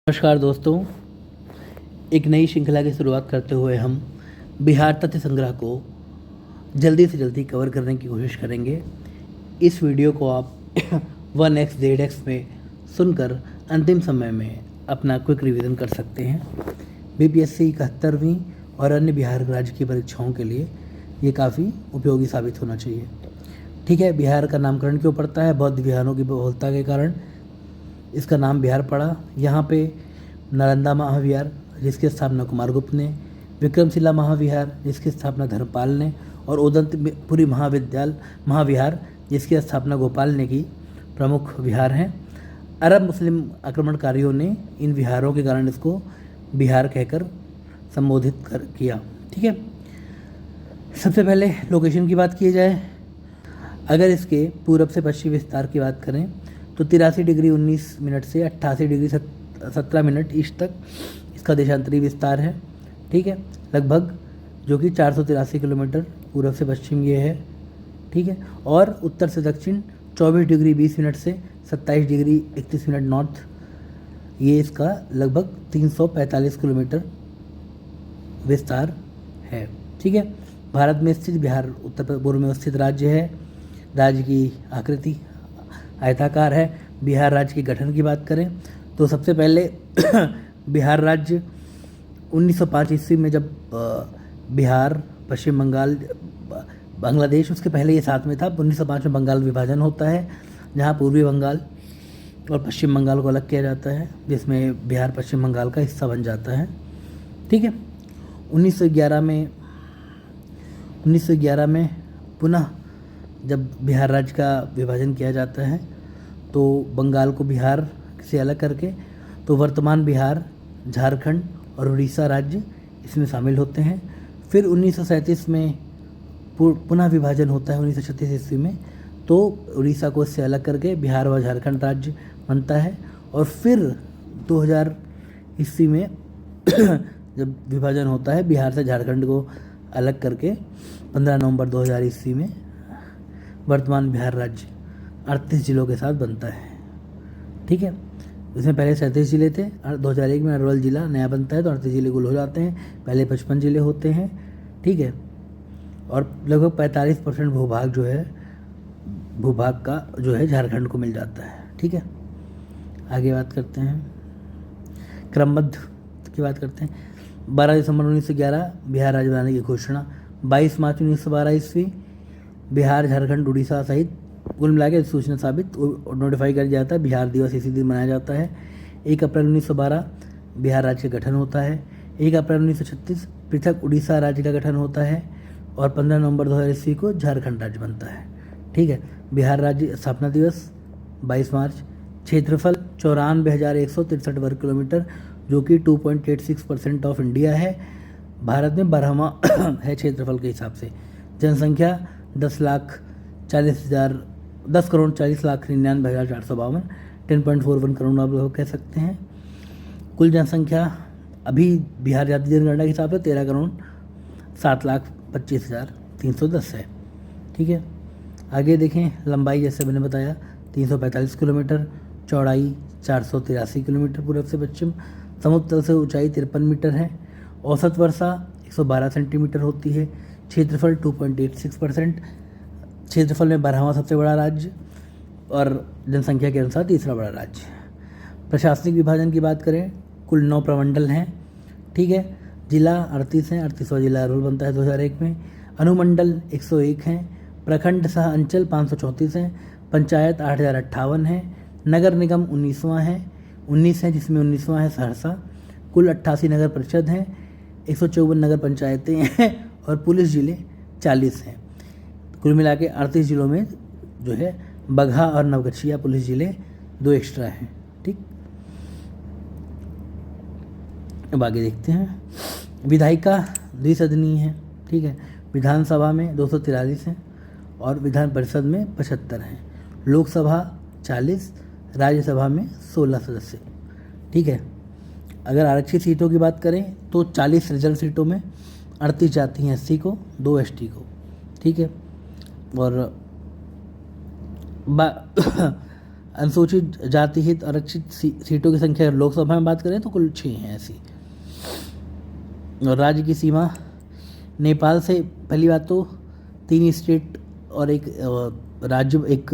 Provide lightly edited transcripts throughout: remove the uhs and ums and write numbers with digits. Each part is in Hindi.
नमस्कार दोस्तों, एक नई श्रृंखला की शुरुआत करते हुए हम बिहार तथ्य संग्रह को जल्दी से जल्दी कवर करने की कोशिश करेंगे। इस वीडियो को आप 1x ZX में सुनकर अंतिम समय में अपना क्विक रिवीजन कर सकते हैं। बीपीएससी 71वीं और अन्य बिहार राज्य की परीक्षाओं के लिए ये काफ़ी उपयोगी साबित होना चाहिए। ठीक है, बिहार का नामकरण क्यों पड़ता है? बौद्ध विहारों की बहुलता के कारण इसका नाम बिहार पड़ा। यहाँ पे नालंदा महाविहार जिसकी स्थापना कुमारगुप्त ने, विक्रमशिला महाविहार जिसकी स्थापना धर्मपाल ने, और उदंतपुरी महाविहार जिसकी स्थापना गोपाल ने की प्रमुख विहार हैं। अरब मुस्लिम आक्रमणकारियों ने इन विहारों के कारण इसको बिहार कहकर संबोधित किया। ठीक है, सबसे पहले लोकेशन की बात की जाए, अगर इसके पूरब से पश्चिम विस्तार की बात करें तो 83 डिग्री 19 मिनट से 88 डिग्री 17 मिनट ईस्ट तक इसका देशांतरी विस्तार है। ठीक है, लगभग जो कि 483 किलोमीटर पूरब से पश्चिम ये है। ठीक है, और उत्तर से दक्षिण 24 डिग्री 20 मिनट से 27 डिग्री 31 मिनट नॉर्थ, ये इसका लगभग 345 किलोमीटर विस्तार है। ठीक है, भारत में स्थित बिहार उत्तर पूर्व में स्थित राज्य है। राज्य की आकृति आयताकार है। बिहार राज्य के गठन की बात करें तो सबसे पहले बिहार राज्य 1905 ईस्वी में जब बिहार, पश्चिम बंगाल, बांग्लादेश, उसके पहले ये साथ में था। 1905 में बंगाल विभाजन होता है, जहाँ पूर्वी बंगाल और पश्चिम बंगाल को अलग किया जाता है, जिसमें बिहार पश्चिम बंगाल का हिस्सा बन जाता है। ठीक है, 1911 में पुनः जब बिहार राज्य का विभाजन किया जाता है तो बंगाल को बिहार से अलग करके तो वर्तमान बिहार, झारखंड और उड़ीसा राज्य इसमें शामिल होते हैं। फिर 1937 में पुनः विभाजन होता है 1936 ईस्वी में, तो उड़ीसा को इससे अलग करके बिहार व झारखंड राज्य बनता है। और फिर 2000 ईस्वी में जब विभाजन होता है बिहार से झारखंड को अलग करके 15 नवंबर 2000 ईस्वी में वर्तमान बिहार राज्य 38 जिलों के साथ बनता है। ठीक है, इसमें पहले 37 जिले थे, 2001 में अरवल जिला नया बनता है तो 38 जिले कुल हो जाते हैं। पहले 55 जिले होते हैं। ठीक है, और लगभग 45% भूभाग का जो है झारखंड को मिल जाता है। ठीक है, आगे बात करते हैं, क्रमबद्ध की बात करते हैं। 12 दिसंबर 1911 बिहार राज्य बनाने की घोषणा। 22 मार्च 1912 ईस्वी बिहार, झारखंड, उड़ीसा सहित कुल मिला के सूचना साबित नोटिफाई कर जाता है। बिहार दिवस इसी दिन मनाया जाता है। 1 अप्रैल 1912 बिहार राज्य का गठन होता है। 1 अप्रैल 1936 पृथक उड़ीसा राज्य का गठन होता है और 15 नवंबर 2000 ईस्वी को झारखंड राज्य बनता है। ठीक है, बिहार राज्य स्थापना दिवस 22 मार्च। क्षेत्रफल 94,163 वर्ग किलोमीटर, जो कि 2.86% ऑफ इंडिया है। भारत में 12वां है क्षेत्रफल के हिसाब से। जनसंख्या 10,40,99,452, 10.41 करोड़ आप लोग कह सकते हैं। कुल जनसंख्या अभी बिहार जाति जनगणना के हिसाब से 13,07,25,310 है। ठीक है, आगे देखें, लंबाई जैसे मैंने बताया 345 किलोमीटर, चौड़ाई 483 किलोमीटर पूरब से पश्चिम, समुद्र तल से ऊंचाई 53 मीटर है। औसत वर्षा 112 सेंटीमीटर होती है। क्षेत्रफल 2.86%, क्षेत्रफल में 12वां सबसे बड़ा राज्य और जनसंख्या के अनुसार तीसरा बड़ा राज्य। प्रशासनिक विभाजन की बात करें, कुल 9 प्रमंडल हैं। ठीक है, जिला 38 हैं, 38वां जिला अरवल बनता है 2001 में। अनुमंडल 101 हैं, प्रखंड सह अंचल 534 हैं, पंचायत 8058 हैं, नगर निगम 19वां है, 19 हैं जिसमें 19वां है सहरसा। कुल 88 नगर परिषद हैं, 154 नगर पंचायतें हैं और पुलिस जिले 40 हैं। कुल मिला के 38 जिलों में जो है बगहा और नवगछिया पुलिस जिले 2 एक्स्ट्रा हैं। ठीक, अब आगे देखते हैं। विधायिका द्विसदनीय है। ठीक है, विधानसभा में 243 हैं और विधान परिषद में 75 हैं। लोकसभा 40, राज्यसभा में 16 सदस्य। ठीक है, अगर आरक्षित सीटों की बात करें तो 40 रिजर्व सीटों में 38 जाती हैं SC को, 2 ST को। ठीक है, और अनुसूचित जाति हित आरक्षित सीटों की संख्या लोकसभा में बात करें तो कुल 6 हैं ऐसी। और राज्य की सीमा नेपाल से पहली बात तो 3 स्टेट और एक राज्य, एक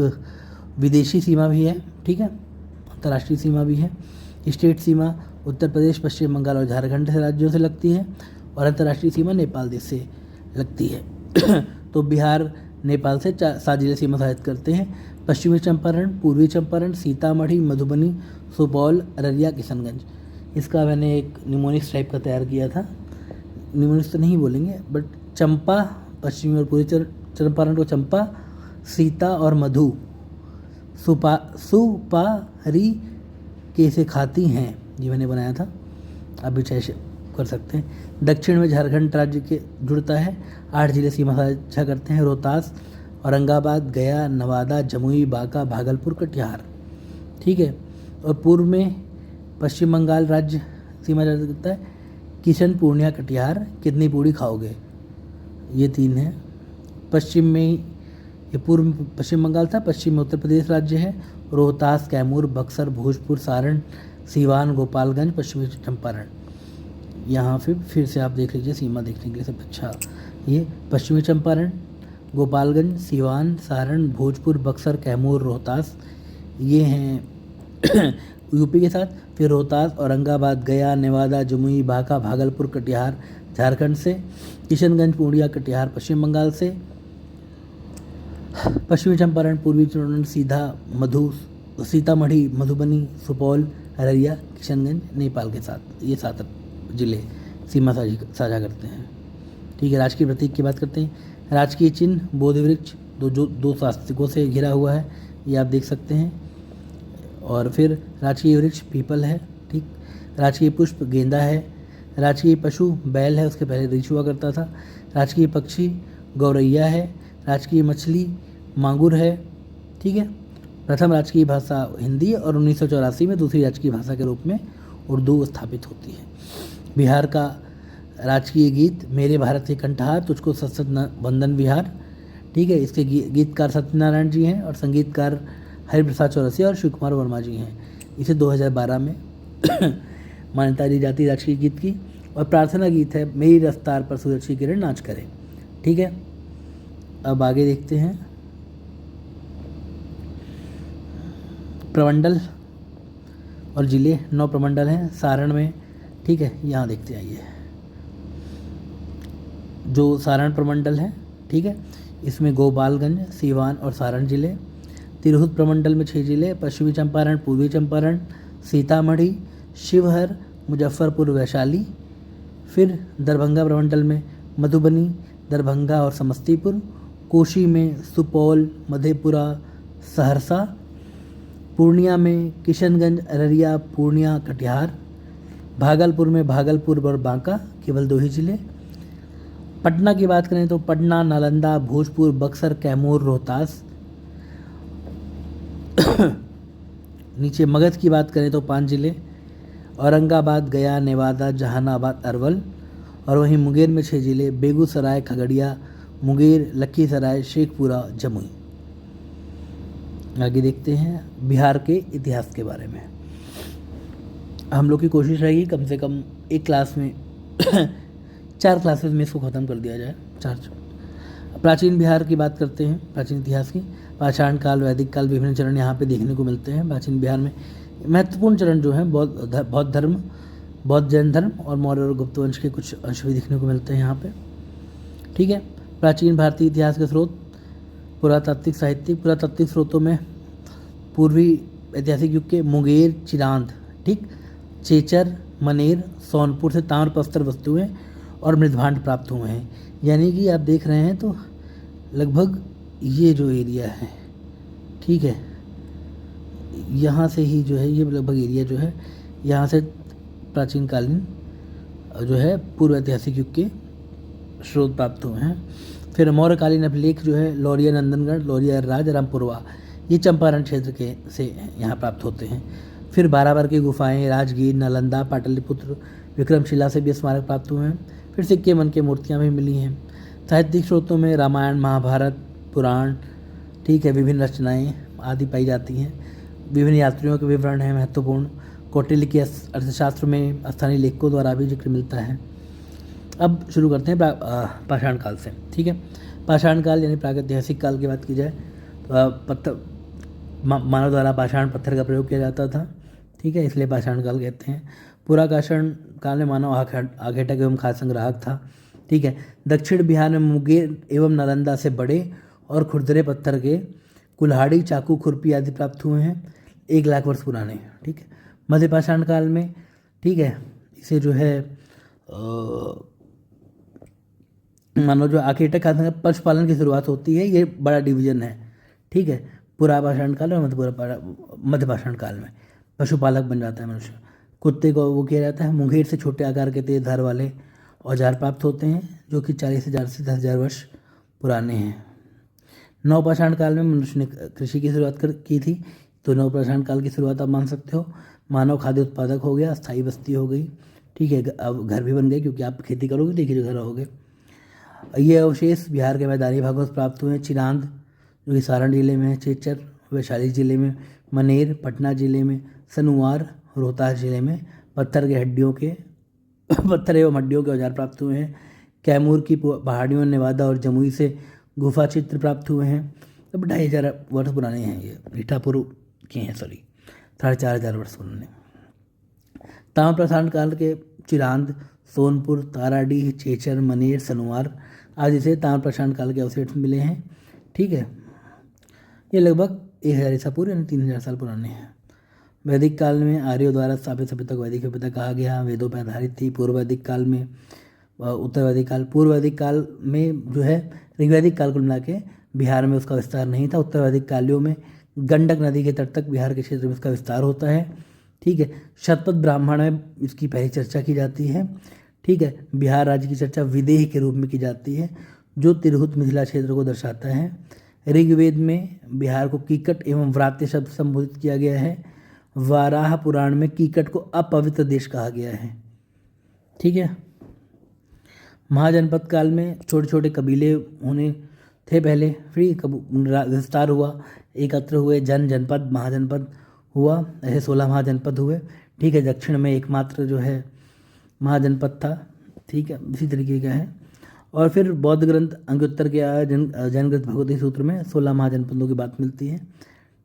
विदेशी सीमा भी है, ठीक है, अंतर्राष्ट्रीय सीमा भी है। स्टेट सीमा उत्तर प्रदेश, पश्चिम बंगाल और झारखंड से राज्यों से लगती है और अंतर्राष्ट्रीय सीमा नेपाल देश से लगती है। तो बिहार नेपाल से 7 जिले सीमा साझा करते हैं। पश्चिमी चंपारण, पूर्वी चंपारण, सीतामढ़ी, मधुबनी, सुपौल, अररिया, किशनगंज। इसका मैंने एक निमोनिक्स टाइप का तैयार किया था, निमोनिक्स तो नहीं बोलेंगे, बट चंपा, पश्चिमी और पूर्वी चंपारण को चंपा, सीता और मधु सुपारी कैसे खाती हैं, ये मैंने बनाया था, आप भी चाहे कर सकते हैं। दक्षिण में झारखंड राज्य के जुड़ता है, 8 जिले सीमा साझा करते हैं, रोहतास, औरंगाबाद, गया, नवादा, जमुई, बांका, भागलपुर, कटिहार, ठीक है। और पूर्व में पश्चिम बंगाल राज्य सीमा साझा करता है, किशन, पूर्णिया, कटिहार, कितनी पूड़ी खाओगे, ये 3 हैं। पश्चिम में ये पूर्व पश्चिम बंगाल था, पश्चिम में उत्तर प्रदेश राज्य है, रोहतास, कैमूर, बक्सर, भोजपुर, सारण, सीवान, गोपालगंज, पश्चिमी चंपारण। यहाँ फिर से आप देख लीजिए सीमा देखने के लिए सब अच्छा। ये पश्चिमी चंपारण, गोपालगंज, सीवान, सारण, भोजपुर, बक्सर, कैमूर, रोहतास, ये हैं यूपी के साथ। फिर रोहतास, औरंगाबाद, गया, नेवादा, जमुई, बांका, भागलपुर, कटिहार झारखंड से, किशनगंज, पूर्णिया, कटिहार पश्चिम बंगाल से, पश्चिमी चंपारण, पूर्वी चंपारण, सीतामढ़ी, मधुबनी, सुपौल, अररिया, किशनगंज नेपाल के साथ। ये 7 जिले सीमा साझा करते हैं, ठीक है। राजकीय प्रतीक की बात करते हैं। राजकीय चिन्ह बोधि वृक्ष, दो स्वास्तिकों से घिरा हुआ है, ये आप देख सकते हैं। और फिर राजकीय वृक्ष पीपल है, ठीक। राजकीय पुष्प गेंदा है। राजकीय पशु बैल है, उसके पहले रीछ हुआ करता था। राजकीय पक्षी गौरैया है। राजकीय मछली मांगुर है, ठीक है। प्रथम राजकीय भाषा हिंदी और 1984 में दूसरी राजकीय भाषा के रूप में उर्दू स्थापित होती है। बिहार का राजकीय गीत मेरे भारत के कंठहार तुझको सत वंदन बिहार, ठीक है। इसके गीतकार सत्यनारायण जी हैं और संगीतकार हरिप्रसाद चौरसिया और शिव कुमार वर्मा जी हैं। इसे 2012 में मान्यता दी जाती है राजकीय गीत की। और प्रार्थना गीत है मेरी रफ्तार पर सूरज की किरण नाच करे, ठीक है। अब आगे देखते हैं प्रमंडल और जिले। 9 प्रमंडल हैं सारण में, ठीक है। यहाँ देखते आइए जो सारण प्रमंडल है, ठीक है। इसमें गोपालगंज, सीवान और सारण जिले। तिरहुत प्रमंडल में 6 जिले, पश्चिमी चंपारण, पूर्वी चंपारण, सीतामढ़ी, शिवहर, मुजफ्फरपुर, वैशाली। फिर दरभंगा प्रमंडल में मधुबनी, दरभंगा और समस्तीपुर। कोशी में सुपौल, मधेपुरा, सहरसा। पूर्णिया में किशनगंज, अररिया, पूर्णिया, कटिहार। भागलपुर में भागलपुर और बांका, केवल 2 ही जिले। पटना की बात करें तो पटना, नालंदा, भोजपुर, बक्सर, कैमूर, रोहतास। नीचे मगध की बात करें तो 5 जिले, औरंगाबाद, गया, नेवादा, जहानाबाद, अरवल। और वहीं मुंगेर में 6 जिले, बेगूसराय, खगड़िया, मुंगेर, लखीसराय, शेखपुरा, जमुई। आगे देखते हैं बिहार के इतिहास के बारे में। हम लोग की कोशिश रहेगी कम से कम एक क्लास में 4 क्लासेस में इसको ख़त्म कर दिया जाए। 4 प्राचीन बिहार की बात करते हैं, प्राचीन इतिहास की। पाषाण काल, वैदिक काल, विभिन्न चरण यहाँ पे देखने को मिलते हैं। प्राचीन बिहार में महत्वपूर्ण चरण जो हैं बौद्ध धर्म, बौद्ध जैन धर्म और मौर्य और गुप्त वंश के कुछ अंश भी देखने को मिलते हैं यहाँ पे, ठीक है। प्राचीन भारतीय इतिहास के स्रोत, पुरातात्विक साहित्य। पुरातात्विक स्रोतों में पूर्वी ऐतिहासिक युग के मुंगेर, चिरांद, ठीक, चेचर, मनेर, सोनपुर से ताम्रप्रस्तर वस्तुएं और मृदभांड प्राप्त हुए हैं। यानी कि आप देख रहे हैं तो लगभग ये जो एरिया है, ठीक है, यहाँ से ही जो है ये लगभग एरिया जो है यहाँ से प्राचीन कालीन जो है पूर्व ऐतिहासिक युग के स्रोत प्राप्त हुए हैं। फिर मौर्यकालीन अभिलेख जो है लौरिया नंदनगढ़, लौरिया राज, रामपुरवा, ये चंपारण क्षेत्र के से यहाँ प्राप्त होते हैं। फिर बाराबर की गुफाएं, राजगीर, नालंदा, पाटलिपुत्र, विक्रमशिला से भी स्मारक प्राप्त हुए हैं। फिर सिक्के मन की मूर्तियाँ भी मिली हैं। साहित्यिक स्रोतों में रामायण, महाभारत, पुराण, ठीक है, विभिन्न रचनाएं आदि पाई जाती हैं। विभिन्न यात्रियों के विवरण हैं महत्वपूर्ण। कौटिल्य के अर्थशास्त्र में स्थानीय लेखकों द्वारा भी जिक्र मिलता है। अब शुरू करते हैं पाषाण काल से। ठीक है, पाषाण काल यानी प्रागैतिहासिक काल की बात की जाए तो पत्थर मानव द्वारा पाषाण पत्थर का प्रयोग किया जाता था। ठीक है, इसलिए पाषाण काल कहते हैं। पुराकाषाण काल में मानव आखेटक एवं खाद्य संग्राहक था। ठीक है, दक्षिण बिहार में मुंगेर एवं नालंदा से बड़े और खुरदरे पत्थर के कुल्हाड़ी, चाकू, खुरपी आदि प्राप्त हुए हैं 1 लाख वर्ष पुराने। ठीक है, मध्य पाषाण काल में, ठीक है, इसे जो है मानो जो आखेटक खाद्य पशुपालन की शुरुआत होती है, ये बड़ा डिवीजन है। ठीक है, पुरापाषाण काल और मध्य पाषाण काल में पशुपालक बन जाता है मनुष्य। कुत्ते को वो किया जाता है। मुंगेर से छोटे आकार के तेज धार वाले औजार प्राप्त होते हैं जो कि 40,000 से 10,000 वर्ष पुराने हैं। नवपाषाण काल में मनुष्य ने कृषि की शुरुआत की थी, तो नवपाषाण काल की शुरुआत आप मान सकते हो। मानव खाद्य उत्पादक हो गया, स्थायी बस्ती हो गई। ठीक है, अब घर भी बन गए क्योंकि आप खेती करोगे तो एक ही जगह रहोगे। ये अवशेष बिहार के मैदानी भागों से प्राप्त हुए हैं। चिरांद जो कि सारण जिले में है, चेचर वैशाली जिले में, मनेर पटना जिले में, सनुवार रोहतास जिले में पत्थर एवं हड्डियों के औजार प्राप्त हुए हैं। कैमूर की पहाड़ियों, नेवादा और जमुई से गुफा चित्र प्राप्त हुए हैं। अब 2,500 वर्ष पुराने हैं। ये मीठापुर के हैं, 4,500 वर्ष पुराने। ताम्रपाषाण काल के चिरांद, सोनपुर, ताराडीह, चेचर, मनेर, सनुवार आदि से ताम्रपाषाण काल के अवशेष मिले हैं। ठीक है, ये लगभग 1,000 ईसा पूर्व यानी 3,000 साल पुराने हैं। वैदिक काल में आर्यों द्वारा स्थापित सभ्यता को वैदिक सभ्यता कहा गया। वेदों पर आधारित थी। पूर्व वैदिक काल में उत्तर वैदिक काल, पूर्व वैदिक काल में जो है ऋग्वैदिक काल को मिला के बिहार में उसका विस्तार नहीं था। उत्तर वैदिक कालियों में गंडक नदी के तट तक बिहार के क्षेत्र में इसका विस्तार होता है। ठीक है, शतपथ ब्राह्मण में इसकी पहली चर्चा की जाती है। ठीक है, बिहार राज्य की चर्चा विदेह के रूप में की जाती है जो तिरहुत मिथिला क्षेत्र को दर्शाता है। ऋग्वेद में बिहार को कीकट एवं व्रात्य शब्द संबोधित किया गया है। वाराह पुराण में कीकट को अपवित्र देश कहा गया है। ठीक है, महाजनपद काल में छोटे छोटे कबीले होने थे पहले, फिर विस्तार हुआ, एकत्र हुए, जनपद, महाजनपद हुआ, ऐसे 16 महाजनपद हुए। ठीक है, दक्षिण में एकमात्र जो है महाजनपद था। ठीक है, इसी तरीके का है। और फिर बौद्ध ग्रंथ अंग्योत्तर के जनग्रंथ भगवती सूत्र में 16 महाजनपदों की बात मिलती है।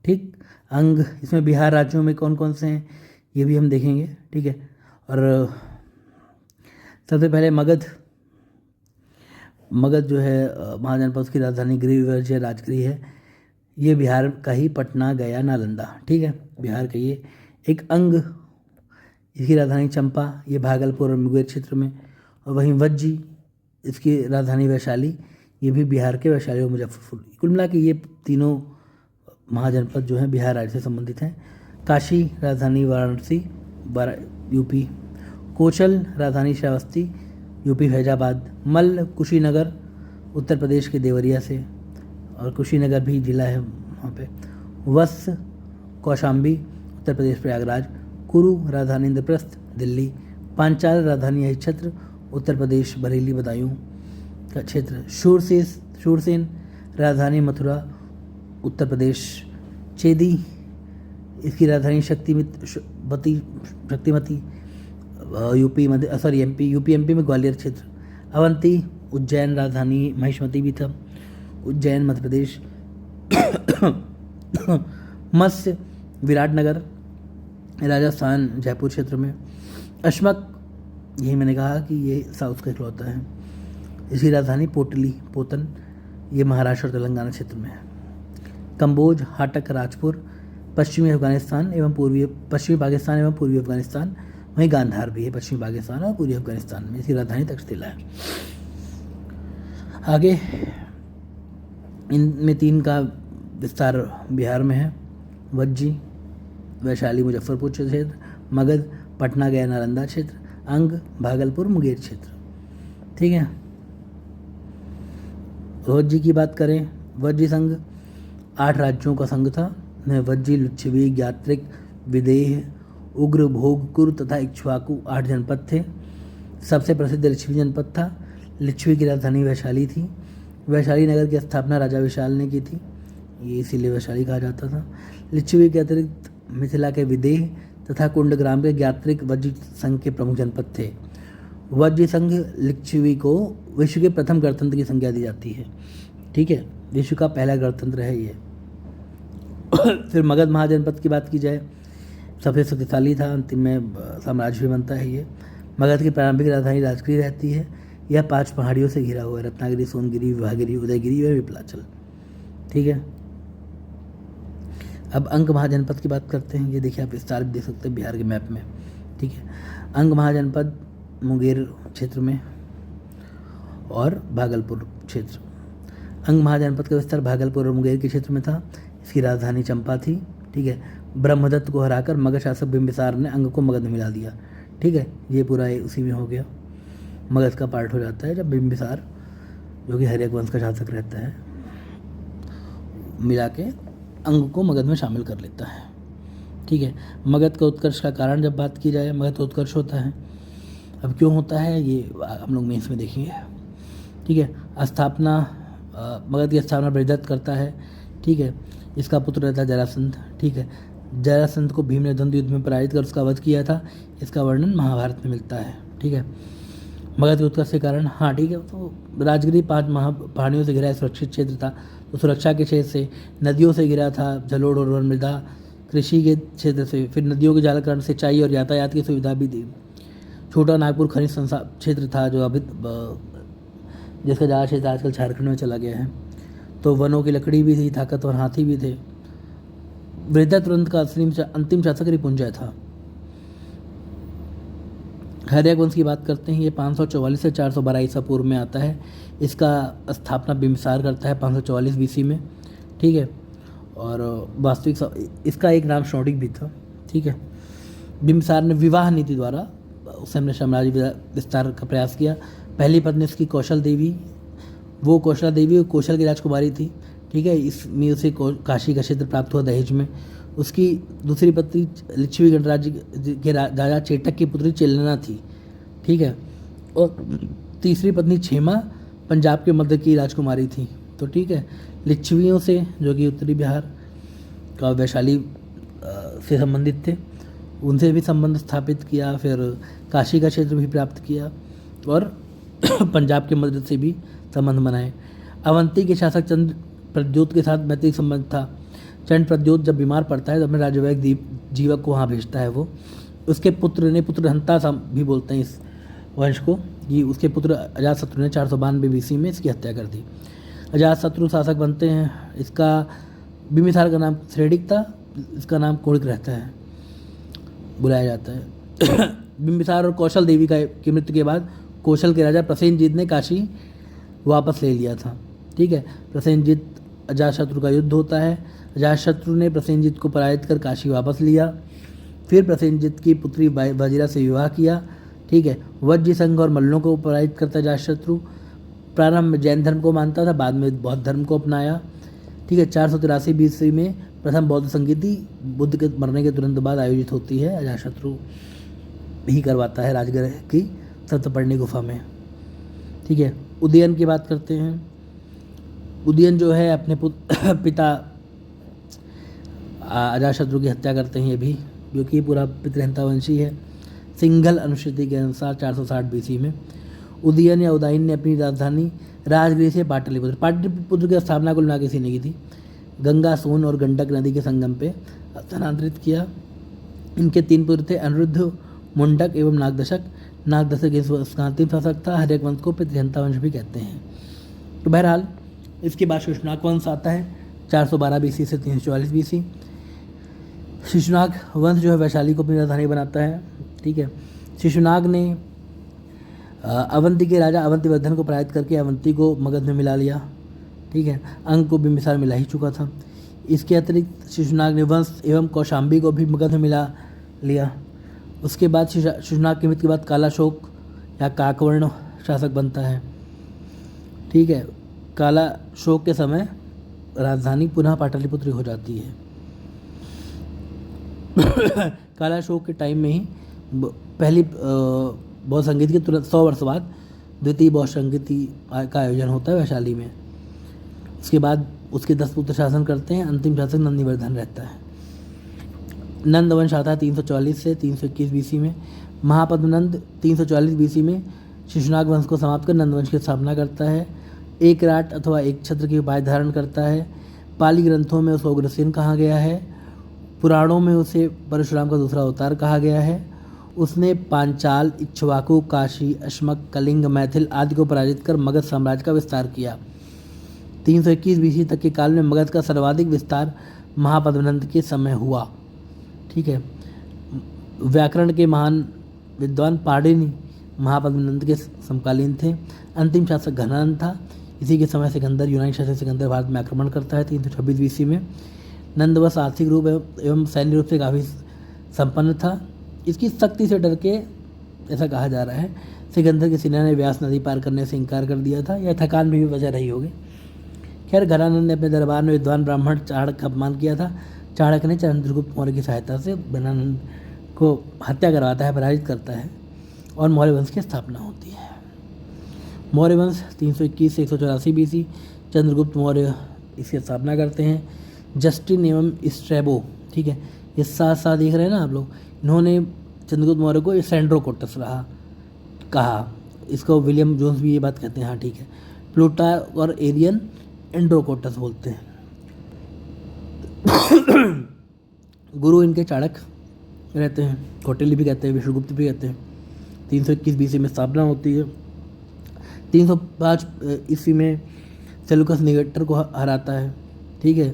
ठीक, अंग इसमें बिहार राज्यों में कौन कौन से हैं ये भी हम देखेंगे। ठीक है, और सबसे पहले मगध जो है महाजनपद, उसकी राजधानी गृह राजगृह है। ये बिहार का ही पटना, गया, नालंदा। ठीक है, बिहार का ये एक अंग, इसकी राजधानी चंपा, ये भागलपुर और मुंगेर क्षेत्र में। और वहीं वज्जी, इसकी राजधानी वैशाली, ये भी बिहार के वैशाली और मुजफ्फरपुर। कुल मिला के ये तीनों महाजनपद जो हैं बिहार राज्य से संबंधित हैं। काशी राजधानी वाराणसी, यूपी। कोचल राजधानी श्रावस्ती, यूपी फैजाबाद। मल्ल कुशीनगर उत्तर प्रदेश के देवरिया से, और कुशीनगर भी जिला है वहाँ पे। वत्स कौशाम्बी उत्तर प्रदेश प्रयागराज। कुरु राजधानी इंद्रप्रस्थ दिल्ली। पांचाल राजधानी अहिच्छत्र उत्तर प्रदेश बरेली बदायूं का क्षेत्र। शूरसेन राजधानी मथुरा उत्तर प्रदेश। चेदी इसकी राजधानी शक्तिमती यूपी एमपी में ग्वालियर क्षेत्र। अवंती उज्जैन राजधानी महिष्मती भी था, उज्जैन मध्य प्रदेश। मत्स्य विराटनगर राजस्थान जयपुर क्षेत्र में। अश्मक, यही मैंने कहा कि ये साउथ का इकलौता है, इसकी राजधानी पोतन, ये महाराष्ट्र और तेलंगाना क्षेत्र में है। कंबोज, हाटक, राजपुर पश्चिमी पाकिस्तान एवं पूर्वी अफगानिस्तान। वहीं गांधार भी है पश्चिमी पाकिस्तान और पूर्वी अफगानिस्तान में, इसकी राजधानी तक्षशिला है। आगे इनमें 3 का विस्तार बिहार में है। वज्जी वैशाली मुजफ्फरपुर क्षेत्र, मगध पटना गया नालंदा क्षेत्र, अंग भागलपुर मुंगेर क्षेत्र। ठीक है, वज्जी की बात करें, वज्जी संघ 8 राज्यों का संघ था। वज्जी, लिच्छवी, ज्ञात्रिक, विदेह, उग्र, भोग, कुरु तथा इक्ष्वाकु 8 जनपद थे। सबसे प्रसिद्ध लिच्छवी जनपद था। लिच्छवी की राजधानी वैशाली थी। वैशाली नगर की स्थापना राजा विशाल ने की थी, ये इसीलिए वैशाली कहा जाता था। लिच्छवी के अतिरिक्त मिथिला के विदेह तथा कुंडग्राम के ज्ञात्रिक वज्र संघ के प्रमुख जनपद थे। वज्र संघ लिच्छवी को विश्व के प्रथम गणतंत्र की संज्ञा दी जाती है। ठीक है, विश्व का पहला गणतंत्र है ये। फिर मगध महाजनपद की बात की जाए, सबसे शक्तिशाली था, अंतिम में साम्राज्य भी बनता है ये। मगध की प्रारंभिक राजधानी राजगृह रहती है। यह 5 पहाड़ियों से घिरा हुआ है, रत्नागिरी, सोनगिरी, विवाहगिरी, उदयगिरी और विपलाचल। ठीक है, अब अंग महाजनपद की बात करते हैं। ये देखिए, आप विस्तार भी देख सकते हैं बिहार के मैप में। ठीक है, अंग महाजनपद मुंगेर क्षेत्र में और भागलपुर क्षेत्र। अंग महाजनपद का विस्तार भागलपुर और मुंगेर के क्षेत्र में था। इसकी राजधानी चंपा थी। ठीक है, ब्रह्मदत्त को हराकर मगध शासक बिंबिसार ने अंग को मगध में मिला दिया। ठीक है, ये पूरा उसी में हो गया, मगध का पार्ट हो जाता है जब बिंबिसार, जो कि हर्यक वंश का शासक रहता है, मिला के अंग को मगध में शामिल कर लेता है। ठीक है, मगध का उत्कर्ष का कारण जब बात की जाए, मगध का उत्कर्ष होता है। अब क्यों होता है ये हम लोग मेंस में देखेंगे। ठीक है, मगध की स्थापना बृहदत्त करता है। ठीक है, इसका पुत्र रहता है जरासंध। ठीक है, जरासंध को भीम ने द्वंद्व युद्ध में पराजित कर उसका वध किया था। इसका वर्णन महाभारत में मिलता है। ठीक है, मगध के उत्कर्ष के कारण, हाँ ठीक है, तो राजगिरी 5 पहाड़ियों से घिरा सुरक्षित क्षेत्र था, तो सुरक्षा के क्षेत्र से, नदियों से घिरा था, जलोढ़ और वन मृदा, कृषि के क्षेत्र से, फिर नदियों के जालकरण, सिंचाई और यातायात की सुविधा भी दी। छोटा नागपुर खनिज क्षेत्र था, जो अभी जिसका ज़्यादा क्षेत्र आजकल झारखंड में चला गया है। तो वनों की लकड़ी भी थी, ताकतवर हाथी भी थे। बृहदत्त वंश का अंतिम शासक रिपुंजय था। हर्यक वंश की बात करते हैं, ये 544 से 412 ईसा पूर्व में आता है। इसका स्थापना बिंबिसार करता है 544 बीसी में। ठीक है, और वास्तविक इसका एक नाम शौडिक भी था। ठीक है, बिंबिसार ने विवाह नीति द्वारा उससे हमने साम्राज्य विस्तार का प्रयास किया। पहली पत्नी उसकी कौशल देवी, वो कौशला देवी कौशल की राजकुमारी थी। ठीक है, इसमें उसे काशी का क्षेत्र प्राप्त हुआ दहेज में। उसकी दूसरी पत्नी लिच्छवी गणराज्य के राजा चेटक की पुत्री चेलना थी। ठीक है, और तीसरी पत्नी छेमा पंजाब के मध्य की राजकुमारी थी। तो ठीक है, लिच्छवियों से, जो कि उत्तरी बिहार का वैशाली से संबंधित थे, उनसे भी संबंध स्थापित किया। फिर काशी का क्षेत्र भी प्राप्त किया और पंजाब के मध्य से भी संबंध बनाए। अवंती के शासक चंद्र प्रद्योत के साथ मैत्रिक संबंध था। चंद्र प्रद्योत जब बीमार पड़ता है तो अपने राजवैक जीवक को वहाँ भेजता है। वो उसके पुत्र ने, पुत्रहंता भी बोलते हैं इस वंश को, ये उसके पुत्र अजातशत्रु ने 492 बीसी में इसकी हत्या कर दी। अजातशत्रु शासक बनते हैं। इसका बिंबिसार का नाम श्रेडिक था, इसका नाम कोणिक रहता है, बुलाया जाता है। बिंबिसार और कौशल देवी की मृत्यु के बाद कौशल के राजा प्रसेनजीत ने काशी वापस ले लिया था। ठीक है, प्रसेनजीत अजातशत्रु का युद्ध होता है। अजातशत्रु ने प्रसेनजीत को पराजित कर काशी वापस लिया। फिर प्रसेनजीत की पुत्री वजीरा से विवाह किया। ठीक है, वज्र संघ और मल्लों को पराजित करता अजातशत्रु। प्रारंभ में जैन धर्म को मानता था, बाद में बौद्ध धर्म को अपनाया। ठीक है, 483 बीसी में प्रथम बौद्ध संगीति बुद्ध के मरने के तुरंत बाद आयोजित होती है। अजातशत्रु ही करवाता है राजगृह की सप्तपर्णी गुफा में। ठीक है, उदयन की बात करते हैं। उदयन जो है अपने पिता अजातशत्रु की हत्या करते हैं, ये भी, क्योंकि पूरा पितृहंता वंशी है। सिंघल अनुश्रुति के अनुसार 460 बीसी में उदयन या उदयन ने अपनी राजधानी राजगृह से पाटलिपुत्र की स्थापना कुल मिला किसी ने की थी। गंगा, सोन और गंडक नदी के संगम पे स्थानांतरित किया। इनके 3 पुत्र थे, अनिरुद्ध, मुंडक एवं नागदशक। नागदशक इसका अंतिम शासक था। हर्यक वंश को पितृहंता वंश भी कहते हैं। तो बहरहाल इसके बाद शिशुनाग वंश आता है 412 बीसी से 344 बीसी। शिशुनाग वंश जो है वैशाली को अपनी राजधानी बनाता है। ठीक है, शिशुनाग ने अवंती के राजा अवंतीवर्धन को पराजित करके अवंती को मगध में मिला लिया। ठीक है, अंग को बिंबिसार मिला ही चुका था। इसके अतिरिक्त शिशुनाग ने वंश एवं कौशाम्बी को भी मगध में मिला लिया। उसके बाद शिशुनाग की मृत्यु के बाद कालाशोक या काकवर्ण शासक बनता है। ठीक है, कालाशोक के समय राजधानी पुनः पाटलिपुत्र हो जाती है। कालाशोक के टाइम में ही पहली बौद्ध संगीत के तुरंत 100 वर्ष बाद द्वितीय बौद्ध संगीत का आयोजन होता है वैशाली में। उसके बाद उसके 10 पुत्र शासन करते हैं। अंतिम शासक नंदीवर्धन रहता है। नंद वंश आता है 344 से 321 बीसी में। महापद्मनंद 344 बीसी में शिशुनाग वंश को समाप्त कर नंद वंश की स्थापना करता है। एक राट अथवा एक छत्र की उपाधि धारण करता है। पाली ग्रंथों में उसको उग्रसेन कहा गया है। पुराणों में उसे परशुराम का दूसरा अवतार कहा गया है। उसने पांचाल, इक्ष्वाकु, काशी, अश्मक, कलिंग, मैथिल आदि को पराजित कर मगध साम्राज्य का विस्तार किया। 321 बीसी तक के काल में मगध का सर्वाधिक विस्तार महापद्मनंद के समय हुआ। ठीक है। व्याकरण के महान विद्वान पाणिनि महापद्मनंद के समकालीन थे। अंतिम शासक घनानंद था। इसी के समय सिकंदर, यूनानी शासक सिकंदर भारत में आक्रमण करता है 326 बीसी में। नंदवंश आर्थिक रूप एवं सैन्य रूप से काफ़ी संपन्न था। इसकी शक्ति से डर के, ऐसा कहा जा रहा है, सिकंदर की सेना ने व्यास नदी पार करने से इनकार कर दिया था। यह थकान में भी वजह रही होगी। खैर, घनानंद ने अपने दरबार में विद्वान ब्राह्मण चाणक्य का अपमान किया था। चाणक्य ने चंद्रगुप्त मौर्य की सहायता से घनानंद को हत्या करवाता है, पराजित करता है और मौर्य वंश की स्थापना होती है। मौर्य वंश 321 से 184 बीसी, चंद्रगुप्त मौर्य इसकी स्थापना करते हैं। जस्टिन एवं स्ट्रैबो, ठीक है, ये साथ साथ देख रहे हैं ना आप लोग, इन्होंने चंद्रगुप्त मौर्य को सेंड्रोकोटस रहा कहा। इसको विलियम जोन्स भी ये बात कहते हैं। हाँ, ठीक है। प्लूटा और एरियन एंड्रोकोटस बोलते हैं। गुरु इनके चाणक्य रहते हैं, कौटिल्य भी कहते हैं, विष्णुगुप्त भी कहते हैं। 321 बीसी में स्थापना होती है। 305 ईस्वी में सेलुकस निगेटर को हराता है। ठीक है।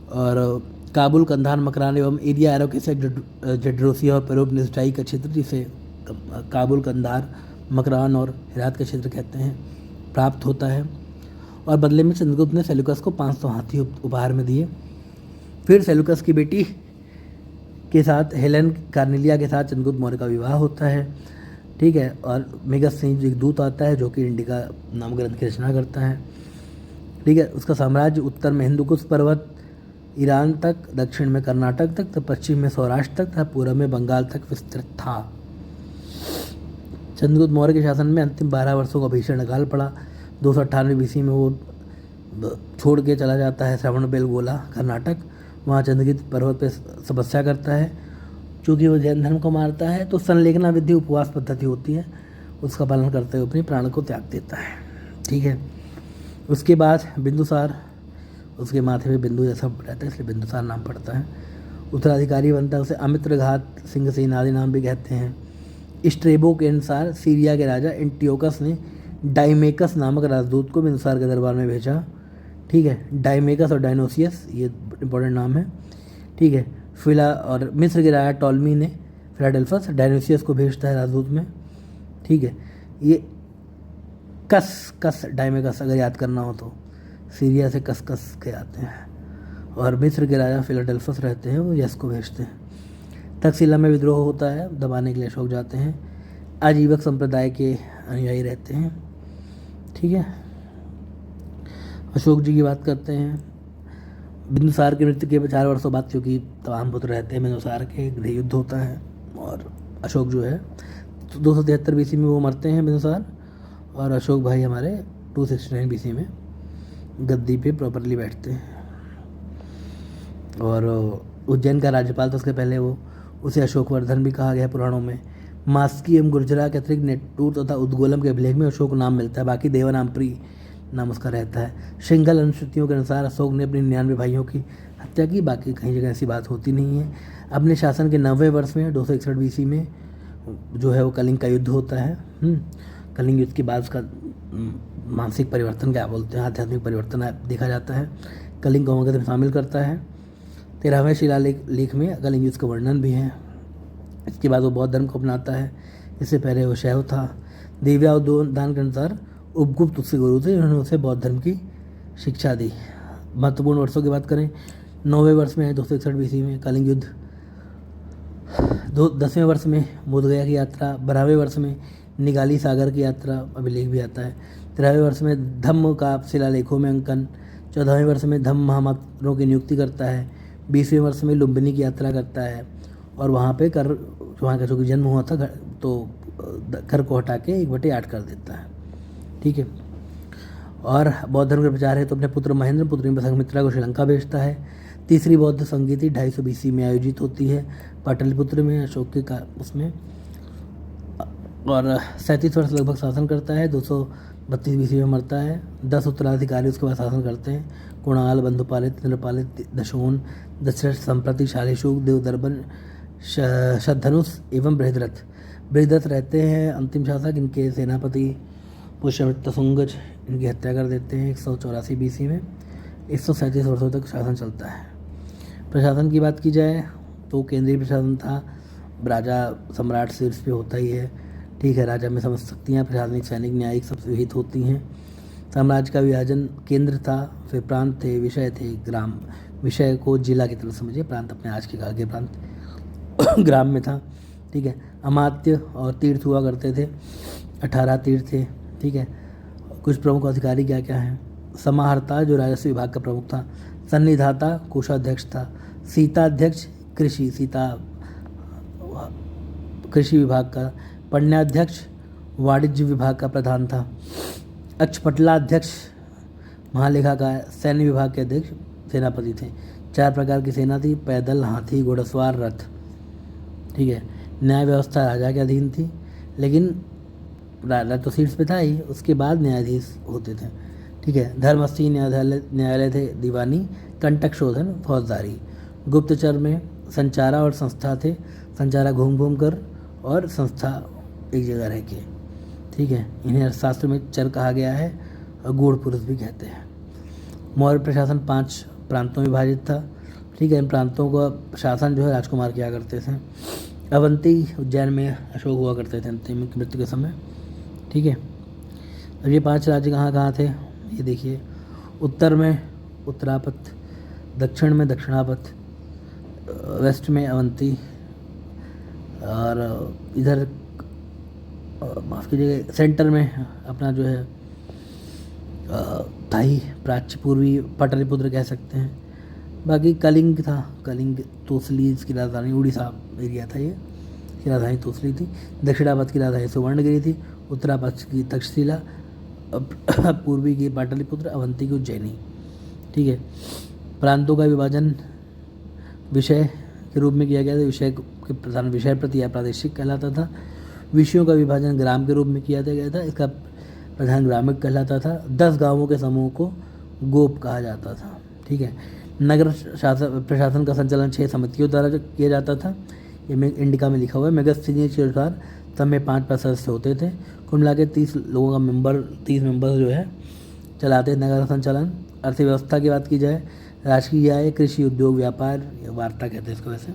और काबुल, कंधार, मकरान एवं एरिया एरोकेसिया, जड्रोसिया और पेरोपनिस्टाई का क्षेत्र, जिसे काबुल, कंधार, मकरान और हेरात का क्षेत्र कहते हैं, प्राप्त होता है। और बदले में चंद्रगुप्त ने सेलुकस को 500 हाथी उपहार में दिए। फिर सेलुकस की बेटी के साथ, हेलेन कार्नेलिया के साथ चंद्रगुप्त मौर्य का विवाह होता है। ठीक है। और मेगस्थनीज एक दूत आता है जो कि इंडिका नाम ग्रंथ की रचना करता है। ठीक है। उसका साम्राज्य उत्तर में हिंदुकुश पर्वत, ईरान तक, दक्षिण में कर्नाटक तक, तथा पश्चिम में सौराष्ट्र तक तथा पूर्व में बंगाल तक विस्तृत था। चंद्रगुप्त मौर्य के शासन में अंतिम 12 वर्षों का भीषण अकाल पड़ा। 298 बीसी में वो छोड़ के चला जाता है श्रवणबेलगोला, कर्नाटक। वहाँ चंद्रगिरि पर्वत पर तपस्या करता है। चूँकि वो जैन धर्म को मारता है, तो संलेखना विधि उपवास पद्धति होती है, उसका पालन करते हुए अपने प्राण को त्याग देता है। ठीक है। उसके बाद बिंदुसार, उसके माथे में बिंदु जैसा रहता है, इसलिए बिंदुसार नाम पड़ता है। उत्तराधिकारी बनता है। उसे अमित्रघात, सिंहसेन आदि नाम भी कहते हैं। स्ट्रेबो के अनुसार सीरिया के राजा एंटियोकस ने डाइमेकस नामक राजदूत को बिंदुसार के दरबार में भेजा। ठीक है। डाइमेकस और डायनोसियस, ये इंपॉर्टेंट नाम है। ठीक है। फिला और मिस्र के राजा टॉलमी ने फिलाडेल्फस डायनोसियस को भेजता है राजदूत में। ठीक है। ये कस डाइमेकस अगर याद करना हो तो सीरिया से कस के आते हैं। और मिस्र के राजा फिलाडेल्फस रहते हैं, वो यस को भेजते हैं। तक्षशिला में विद्रोह होता है, दबाने के लिए अशोक जाते हैं। आजीवक संप्रदाय के अनुयायी रहते हैं। ठीक है। अशोक जी की बात करते हैं। बिंदुसार की मृत्यु के 4 वर्षों बाद, क्योंकि तमाम पुत्र रहते हैं बिंदुसार के, गृह युद्ध होता है और अशोक जो है 273 बीसी में वो मरते हैं बिंदुसार, और अशोक भाई हमारे 269 बीसी में गद्दी पे प्रॉपरली बैठते हैं। और उज्जैन का राज्यपाल, तो उसके पहले वो उसे अशोकवर्धन भी कहा गया है पुराणों में। मास्की एवं गुर्जरा के अतिरिक्त नेट्टूर तथा उद्गोलम के अभिलेख में अशोक नाम मिलता है। बाकी देवनामप्री नाम उसका रहता है। सिंघल अनुश्रुतियों के अनुसार अशोक ने अपने 99 भाइयों की हत्या की। बाकी कहीं जगह ऐसी बात होती नहीं है। अपने शासन के 90वें वर्ष में 261 बीसी में जो है वो कलिंग का युद्ध होता है। कलिंग युद्ध के बाद उसका मानसिक परिवर्तन, क्या बोलते हैं, आध्यात्मिक परिवर्तन देखा जाता है। कलिंग को मगध में शामिल करता है। 13वें शिलालेख में कलिंग युद्ध का वर्णन भी है। इसके बाद वो बौद्ध धर्म को अपनाता है। इससे पहले वो शैव था। दिव्यावदान के अनुसार उपगुप्त उसके गुरु थे, उन्होंने उसे बौद्ध धर्म की शिक्षा दी। महत्वपूर्ण वर्षों की बात करें, 9वें वर्ष में 261 बीसी में कलिंग युद्ध। 10वें वर्ष में बोधगया की यात्रा। 12वें वर्ष में निगाली सागर की यात्रा, अभिलेख भी आता है। 13वें वर्ष में धम्म का शिलालेखों में अंकन। 14वें वर्ष में धम्म महामात्रों की नियुक्ति करता है। 20वें वर्ष में लुम्बिनी की यात्रा करता है और वहाँ पे वहाँ का जो जन्म हुआ था तो कर को हटा के 1/8 कर देता है। ठीक है। और बौद्ध धर्म का प्रचार है तो अपने पुत्र महेंद्र, पुत्री संघमित्रा को श्रीलंका भेजता है। तीसरी बौद्ध संगीति 250 BC में आयोजित होती है पाटलिपुत्र में, अशोक के उसमें, और 37 वर्ष लगभग शासन करता है। 232 BC में मरता है। 10 उत्तराधिकारी उसके बाद शासन करते हैं। कुणाल, बंधुपालित, इंद्रपालित, दशोन, दशरथ, संप्रति, शालिशुक, देवदर्बन, शतधनुष एवं बृहद्रथ। बृहद्रथ रहते हैं अंतिम शासक। इनके सेनापति पुष्यमित्र सुंगज इनकी हत्या कर देते हैं 184 BC में। 137 वर्षों तक शासन चलता है। प्रशासन की बात की जाए तो केंद्रीय प्रशासन था, राजा सम्राट शीर्ष पे होता ही है, ठीक है। राजा में समस्त शक्तियाँ प्रशासनिक, सैनिक, न्यायिक सब विहित होती हैं। साम्राज्य का विभाजन केंद्र था, फिर प्रांत थे, विषय थे, ग्राम। विषय को जिला की तरह समझिए, प्रांत अपने आज के आगे प्रांत ग्राम में था, ठीक है। अमात्य और तीर्थ हुआ करते थे, 18 तीर्थ थे, ठीक है। कुछ प्रमुख अधिकारी क्या क्या हैं? समाहर्ता जो राजस्व विभाग का प्रमुख था, सन्निधाता कोषाध्यक्ष था, सीताध्यक्ष कृषि विभाग का, पण्याध्यक्ष वाणिज्य विभाग का प्रधान था, अक्षपटलाध्यक्ष महालेखाकार, सैन्य विभाग के अध्यक्ष सेनापति थे। 4 प्रकार की सेना थी, पैदल, हाथी, घुड़सवार, रथ, ठीक है। न्याय व्यवस्था राजा के अधीन थी, लेकिन राजा तो शीर्ष पे था ही, उसके बाद न्यायाधीश होते थे, ठीक है। धर्मस्थी न्यायालय थे, दीवानी, कंटक शोधन, फौजदारी। गुप्तचर में संचारा और संस्था थे, संचारा घूम घूम कर और संस्था एक जगह रह के, ठीक है। इन्हें अर्थशास्त्र में चर कहा गया है और गूढ़ पुरुष भी कहते हैं। मौर्य प्रशासन 5 प्रांतों में विभाजित था, ठीक है। इन प्रांतों का शासन जो है राजकुमार किया करते थे। अवंती उज्जैन में अशोक हुआ करते थे अंतिम मृत्यु के समय, ठीक है। अब ये 5 राज्य कहाँ कहाँ थे ये देखिए। उत्तर में उत्तरापथ, दक्षिण में दक्षिणापथ, वेस्ट में अवंती, और इधर माफ़ कीजिएगा सेंटर में अपना जो है थाई, प्राच्य, पूर्वी पाटलिपुत्र कह सकते हैं। बाकी कलिंग था, कलिंग तोसली इसकी राजधानी, उड़ीसा एरिया था ये, इसकी राजधानी तोसली थी। दक्षिणापथ की राजधानी सुवर्णगिरी थी, उत्तरापथ की तक्षशिला, पूर्वी की पाटलिपुत्र, अवंती की उज्जैनी, ठीक है। प्रांतों का विभाजन विषय के रूप में किया गया था। विषय के प्रधान विषय प्रति या प्रादेशिक कहलाता था। विषयों का विभाजन ग्राम के रूप में किया गया था, इसका प्रधान ग्रामिक कहलाता था। 10 गांवों के समूह को गोप कहा जाता था, ठीक है। नगर प्रशासन का संचालन 6 समितियों द्वारा किया जाता था। ये इंडिका में लिखा हुआ है। मेगस्थनीज के अनुसार सब में 5 सदस्य होते थे। कुल मिला के 30 लोगों का 30 मेंबर जो है चलाते नगर संचालन। अर्थव्यवस्था की बात की जाए, राजकीय आय, कृषि, उद्योग, व्यापार, वार्ता कहते हैं इसको वैसे,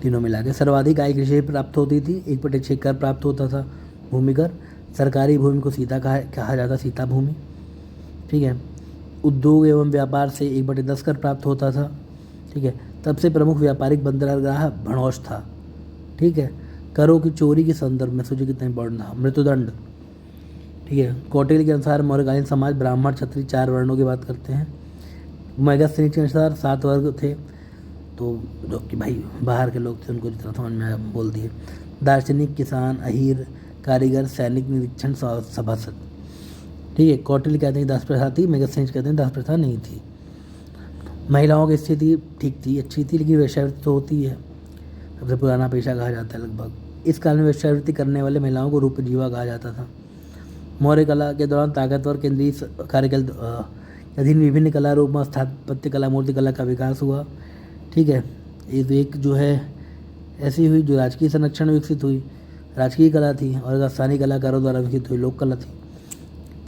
तीनों मिला के। सर्वाधिक आय कृषि प्राप्त होती थी, 1/6 कर प्राप्त होता था, भूमि कर। सरकारी भूमि को सीता कहा जाता, सीता भूमि, ठीक है। उद्योग एवं व्यापार से 1/10 कर प्राप्त होता था, ठीक है। सबसे प्रमुख व्यापारिक बंदरगाह भड़ौस था, ठीक है। करों की चोरी के संदर्भ में सोचिए कितना इंपॉर्टेंट था, मृत्युदंड, ठीक है। कौटिल्य के अनुसार मौर्यकालीन समाज ब्राह्मण, क्षत्रिय 4 वर्णों की बात करते हैं। मेगस्थनीज के अनुसार 7 वर्ग थे, तो जो कि भाई बाहर के लोग थे, उनको जितना समझ में आया बोल दिए। दार्शनिक, किसान, अहीर, कारीगर, सैनिक, निरीक्षण, सभासद, ठीक है। कौटिल्य कहते हैं 10 प्रथा थी, मेगस्थनीज कहते हैं 10 प्रथा नहीं थी। महिलाओं की स्थिति ठीक थी, अच्छी थी, लेकिन वेश्यावृत्ति तो होती है, सबसे पुराना पेशा कहा जाता है लगभग। इस काल में वेश्यावृत्ति करने वाले महिलाओं को रूपजीवा कहा जाता था। मौर्य कला के दौरान ताकतवर केंद्रीय कार्यकाल अधीन विभिन्न कला रूप में स्थापत्य कला, मूर्ति कला का विकास हुआ, ठीक है। एक जो है ऐसी हुई जो राजकीय संरक्षण में विकसित हुई, राजकीय कला थी, और स्थानीय कलाकारों द्वारा विकसित हुई लोक कला थी,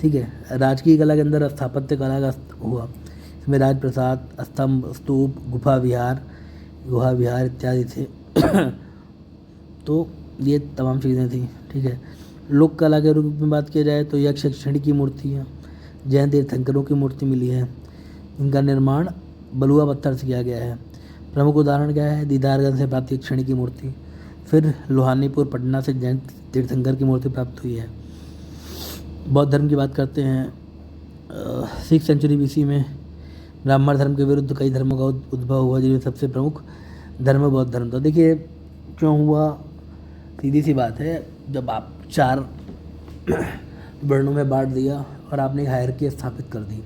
ठीक है। राजकीय कला के अंदर स्थापत्य कला का हुआ, इसमें राजप्रसाद, स्तंभ, स्तूप, गुफा विहार इत्यादि थे। तो ये तमाम चीज़ें थी, ठीक है। लोक कला के रूप में बात किया जाए तो यक्ष यक्षिणी की मूर्ति है, जैन तीर्थंकरों की मूर्ति मिली है, इनका निर्माण बलुआ पत्थर से किया गया है। प्रमुख उदाहरण क्या है? दीदारगंज से प्राप्त यक्षिणी की मूर्ति, फिर लोहानीपुर पटना से जैन तीर्थंकर की मूर्ति प्राप्त हुई है। बौद्ध धर्म की बात करते हैं, 6th सेंचुरी BC में ब्राह्मण धर्म के विरुद्ध कई धर्मों का उद्भव हुआ, जिनमें सबसे प्रमुख धर्म बौद्ध धर्म था। देखिए क्यों हुआ, सीधी सी बात है, जब आप 4 वर्णों में बांट दिया और आपने हायरार्की स्थापित कर दी,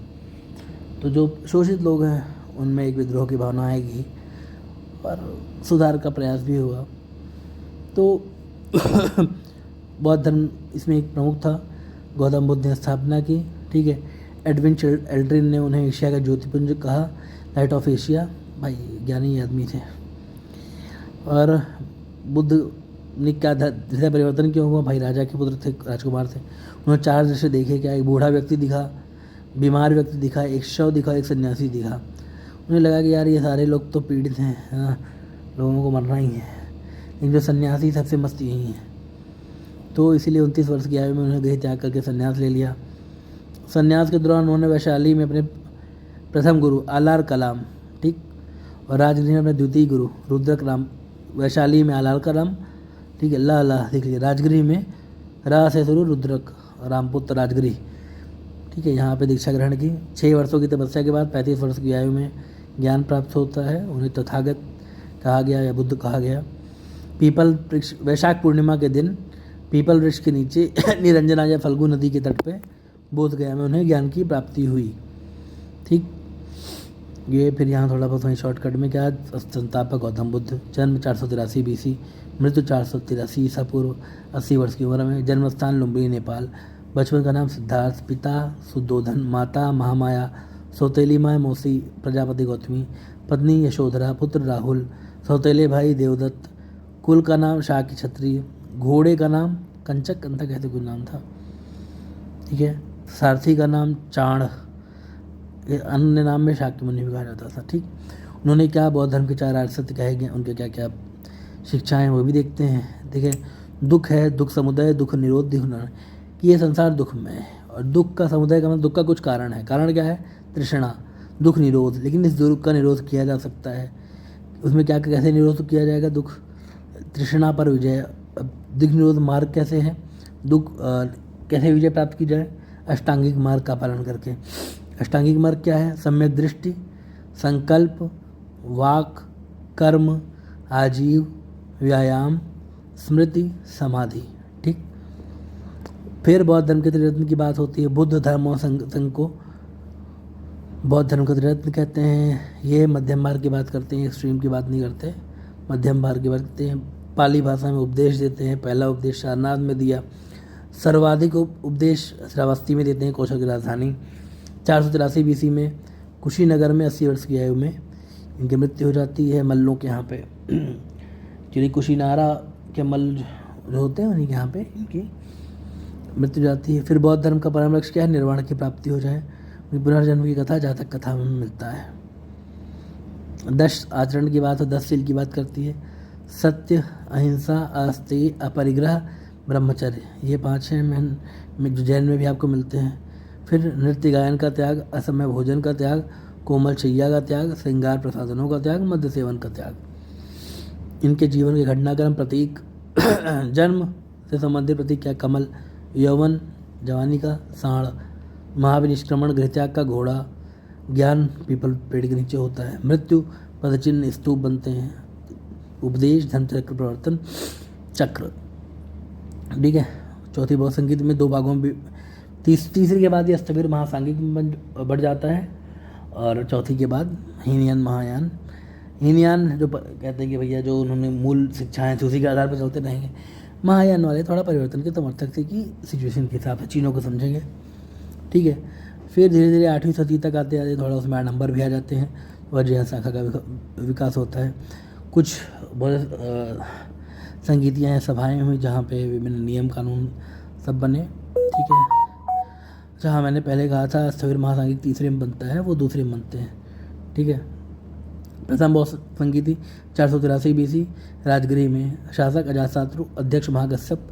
तो जो शोषित लोग हैं उनमें एक विद्रोह की भावना आएगी और सुधार का प्रयास भी हुआ। तो बौद्ध धर्म इसमें एक प्रमुख था। गौतम बुद्ध ने स्थापना की, ठीक है। एडविन एल्ड्रिन ने उन्हें एशिया का ज्योतिपुंज कहा, लाइट ऑफ एशिया। भाई ज्ञानी आदमी थे। और बुद्ध ने क्या हृदय परिवर्तन क्यों हुआ? भाई राजा के पुत्र थे, राजकुमार थे। उन्होंने 4 दृश्य देखे। क्या? एक बूढ़ा व्यक्ति दिखा, बीमार व्यक्ति दिखा, एक शव दिखा, एक सन्यासी दिखा। उन्हें लगा कि यार ये सारे लोग तो पीड़ित हैं, हाँ, लोगों को मरना ही है, लेकिन जो सन्यासी सबसे मस्त यही है। तो इसीलिए 29 वर्ष की आयु में उन्होंने गृह त्याग करके संन्यास ले लिया। संन्यास के दौरान उन्होंने वैशाली में अपने प्रथम गुरु आलार कलाम, ठीक, और राजगृह में अपने द्वितीय गुरु रुद्रक राम। वैशाली में आलार कलाम, ठीक है, ला देख लीजिए। राजगृह में रा से शुरू रुद्रक रामपुत्र राजगृह, ठीक है, यहाँ पे दीक्षा ग्रहण की। 6 वर्षों की तपस्या के बाद 35 वर्ष की आयु में ज्ञान प्राप्त होता है। उन्हें तथागत कहा गया या बुद्ध कहा गया। पीपल वृक्ष, वैशाख पूर्णिमा के दिन पीपल वृक्ष के नीचे निरंजना या फल्गु नदी के तट पे बोध गया में उन्हें ज्ञान की प्राप्ति हुई, ठीक। ये फिर यहाँ थोड़ा बहुत वहीं शॉर्टकट में क्या, संस्थापक गौतम बुद्ध, जन्म 483 BC, मृत्यु 483 ईसा पूर्व, 80 वर्ष की उम्र में। जन्म स्थान लुम्बिनी, नेपाल। बचपन का नाम सिद्धार्थ, पिता सुद्धोधन, माता महामाया, सौतेली माँ मौसी प्रजापति गौतमी, पत्नी यशोधरा, पुत्र राहुल, सौतेले भाई देवदत्त। कुल का नाम शाक्य क्षत्रिय, घोड़े का नाम कंचक कंथा कहते कुछ नाम था, ठीक है। सारथी का नाम चाण, अन्य नाम में शाक्य मुनि भी कहा जाता था, ठीक। उन्होंने क्या बौद्ध धर्म के 4 आर्य सत्य कहे गए, उनके क्या क्या शिक्षाएं वो भी देखते हैं। देखिए, दुख है, दुख समुदय, दुख निरोध, कि ये संसार दुख में है। और दुख का समुदय का मतलब दुख का कुछ कारण है। कारण क्या है? तृष्णा, दुख निरोध। लेकिन इस दुख का निरोध किया जा सकता है। उसमें क्या कैसे निरोध किया जाएगा? दुख तृष्णा पर विजय। अब दुख निरोध मार्ग कैसे है? दुख कैसे विजय प्राप्त की जाए? अष्टांगिक मार्ग का पालन करके। अष्टांगिक मार्ग क्या है? सम्यक दृष्टि, संकल्प, वाक, कर्म, आजीव, व्यायाम, स्मृति, समाधि, ठीक। फिर बौद्ध धर्म के त्रिरत्न की बात होती है। बुद्ध धर्म और संघ को बौद्ध धर्म का त्रिरत्न कहते हैं। ये मध्यम मार्ग की बात करते हैं, एक्सट्रीम की बात नहीं करते, मध्यम मार्ग की बात करते हैं। पाली भाषा में उपदेश देते हैं। पहला उपदेश सारनाथ में दिया। सर्वाधिक उपदेश श्रावस्ती में देते हैं, कौशल की राजधानी। 483 BC में कुशीनगर में 80 वर्ष की आयु में इनकी मृत्यु हो जाती है। मल्लों के यहाँ पे चलिए कुशीनारा के मल्ल जो होते हैं उन्हीं के यहाँ पे इनकी मृत्यु जाती है। फिर बौद्ध धर्म का परम लक्ष्य क्या है? निर्वाण की प्राप्ति हो जाए। पुनर्जन्म की कथा जातक कथा में मिलता है। 10 आचरण की बात और 10 शील की बात करती है। सत्य, अहिंसा, अस्तेय, अपरिग्रह, ब्रह्मचर्य, ये 5 हैं जो जैन में भी आपको मिलते हैं। फिर नृत्य गायन का त्याग, असमय भोजन का त्याग, कोमल शैया का त्याग, श्रृंगार प्रसाधनों का त्याग, मद्य सेवन का त्याग। इनके जीवन के घटनाक्रम प्रतीक जन्म से संबंधित प्रतीक क्या? कमल, यौवन जवानी का साढ़, महाविनिष्क्रमण गृहत्याग का घोड़ा, ज्ञान पीपल पेड़ के नीचे होता है, मृत्यु पदचिन्ह स्तूप बनते हैं, उपदेश धर्मचक्र प्रवर्तन चक्र, ठीक है। चौथी बौद्ध संगीत में 2 भागों में तीसरी के बाद ये अष्टवीर महासांगिक में बढ़ जाता है और चौथी के बाद हीनयान महायान। हीनयान जो कहते हैं कि भैया जो उन्होंने मूल शिक्षाएं थी उसी के आधार पर चलते रहेंगे। महायान वाले थोड़ा परिवर्तन के समर्थक थे कि सिचुएशन के हिसाब से चीनों को समझेंगे, ठीक है। फिर धीरे धीरे 8वीं शताब्दी तक आते आते थोड़ा उसमें नंबर भी आ जाते हैं, वज्रयान शाखा का विकास होता है। कुछ बहुत संगीतियाँ हैं, सभाएँ हुई जहाँ पे विभिन्न नियम कानून सब बने, ठीक है। जहाँ मैंने पहले कहा था अष्टवीर महासांगिक तीसरे में बनता है, वो दूसरे में बनते हैं, ठीक है। प्रथम बौद्ध संगीति 483 BC राजगृह में शासक अजातशत्रु, अध्यक्ष महाकश्यप,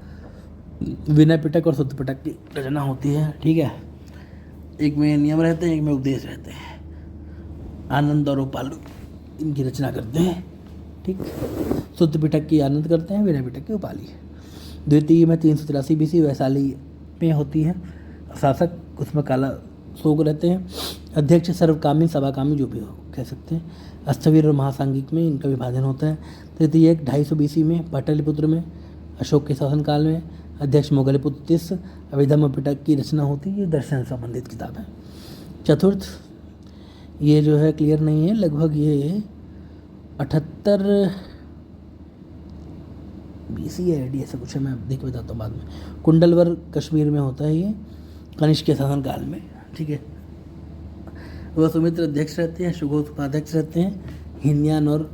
विनय पिटक और शुद्ध पिटक की रचना होती है, ठीक है। एक में नियम रहते हैं, एक में उपदेश रहते हैं। आनंद और उपालु इनकी रचना करते हैं, ठीक। शुद्ध पिटक की आनंद करते हैं, विनय पिटक की उपाली। द्वितीय में 383 BC वैशाली में होती है। शासक उसमें काला शोक रहते हैं। अध्यक्ष सर्वकामी सभाकामी जो भी हो कह सकते हैं। अष्टवीर और महासांगिक में इनका विभाजन होता है। तृतीय 250 BC में पाटलिपुत्र में अशोक के शासनकाल में अध्यक्ष मोगलपुत्र तिस अभिधम्म पिटक की रचना होती है। ये दर्शन से संबंधित किताब है। चतुर्थ ये जो है क्लियर नहीं है, लगभग ये 78 BC या AD ऐसा कुछ है, मैं देख के बताता हूँ बाद में। कुंडलवर कश्मीर में होता है ये, कनिष्क के शासनकाल में। ठीक है, वसुमित्र अध्यक्ष रहते हैं, सुघोष उपाध्यक्ष रहते हैं। हीनयान और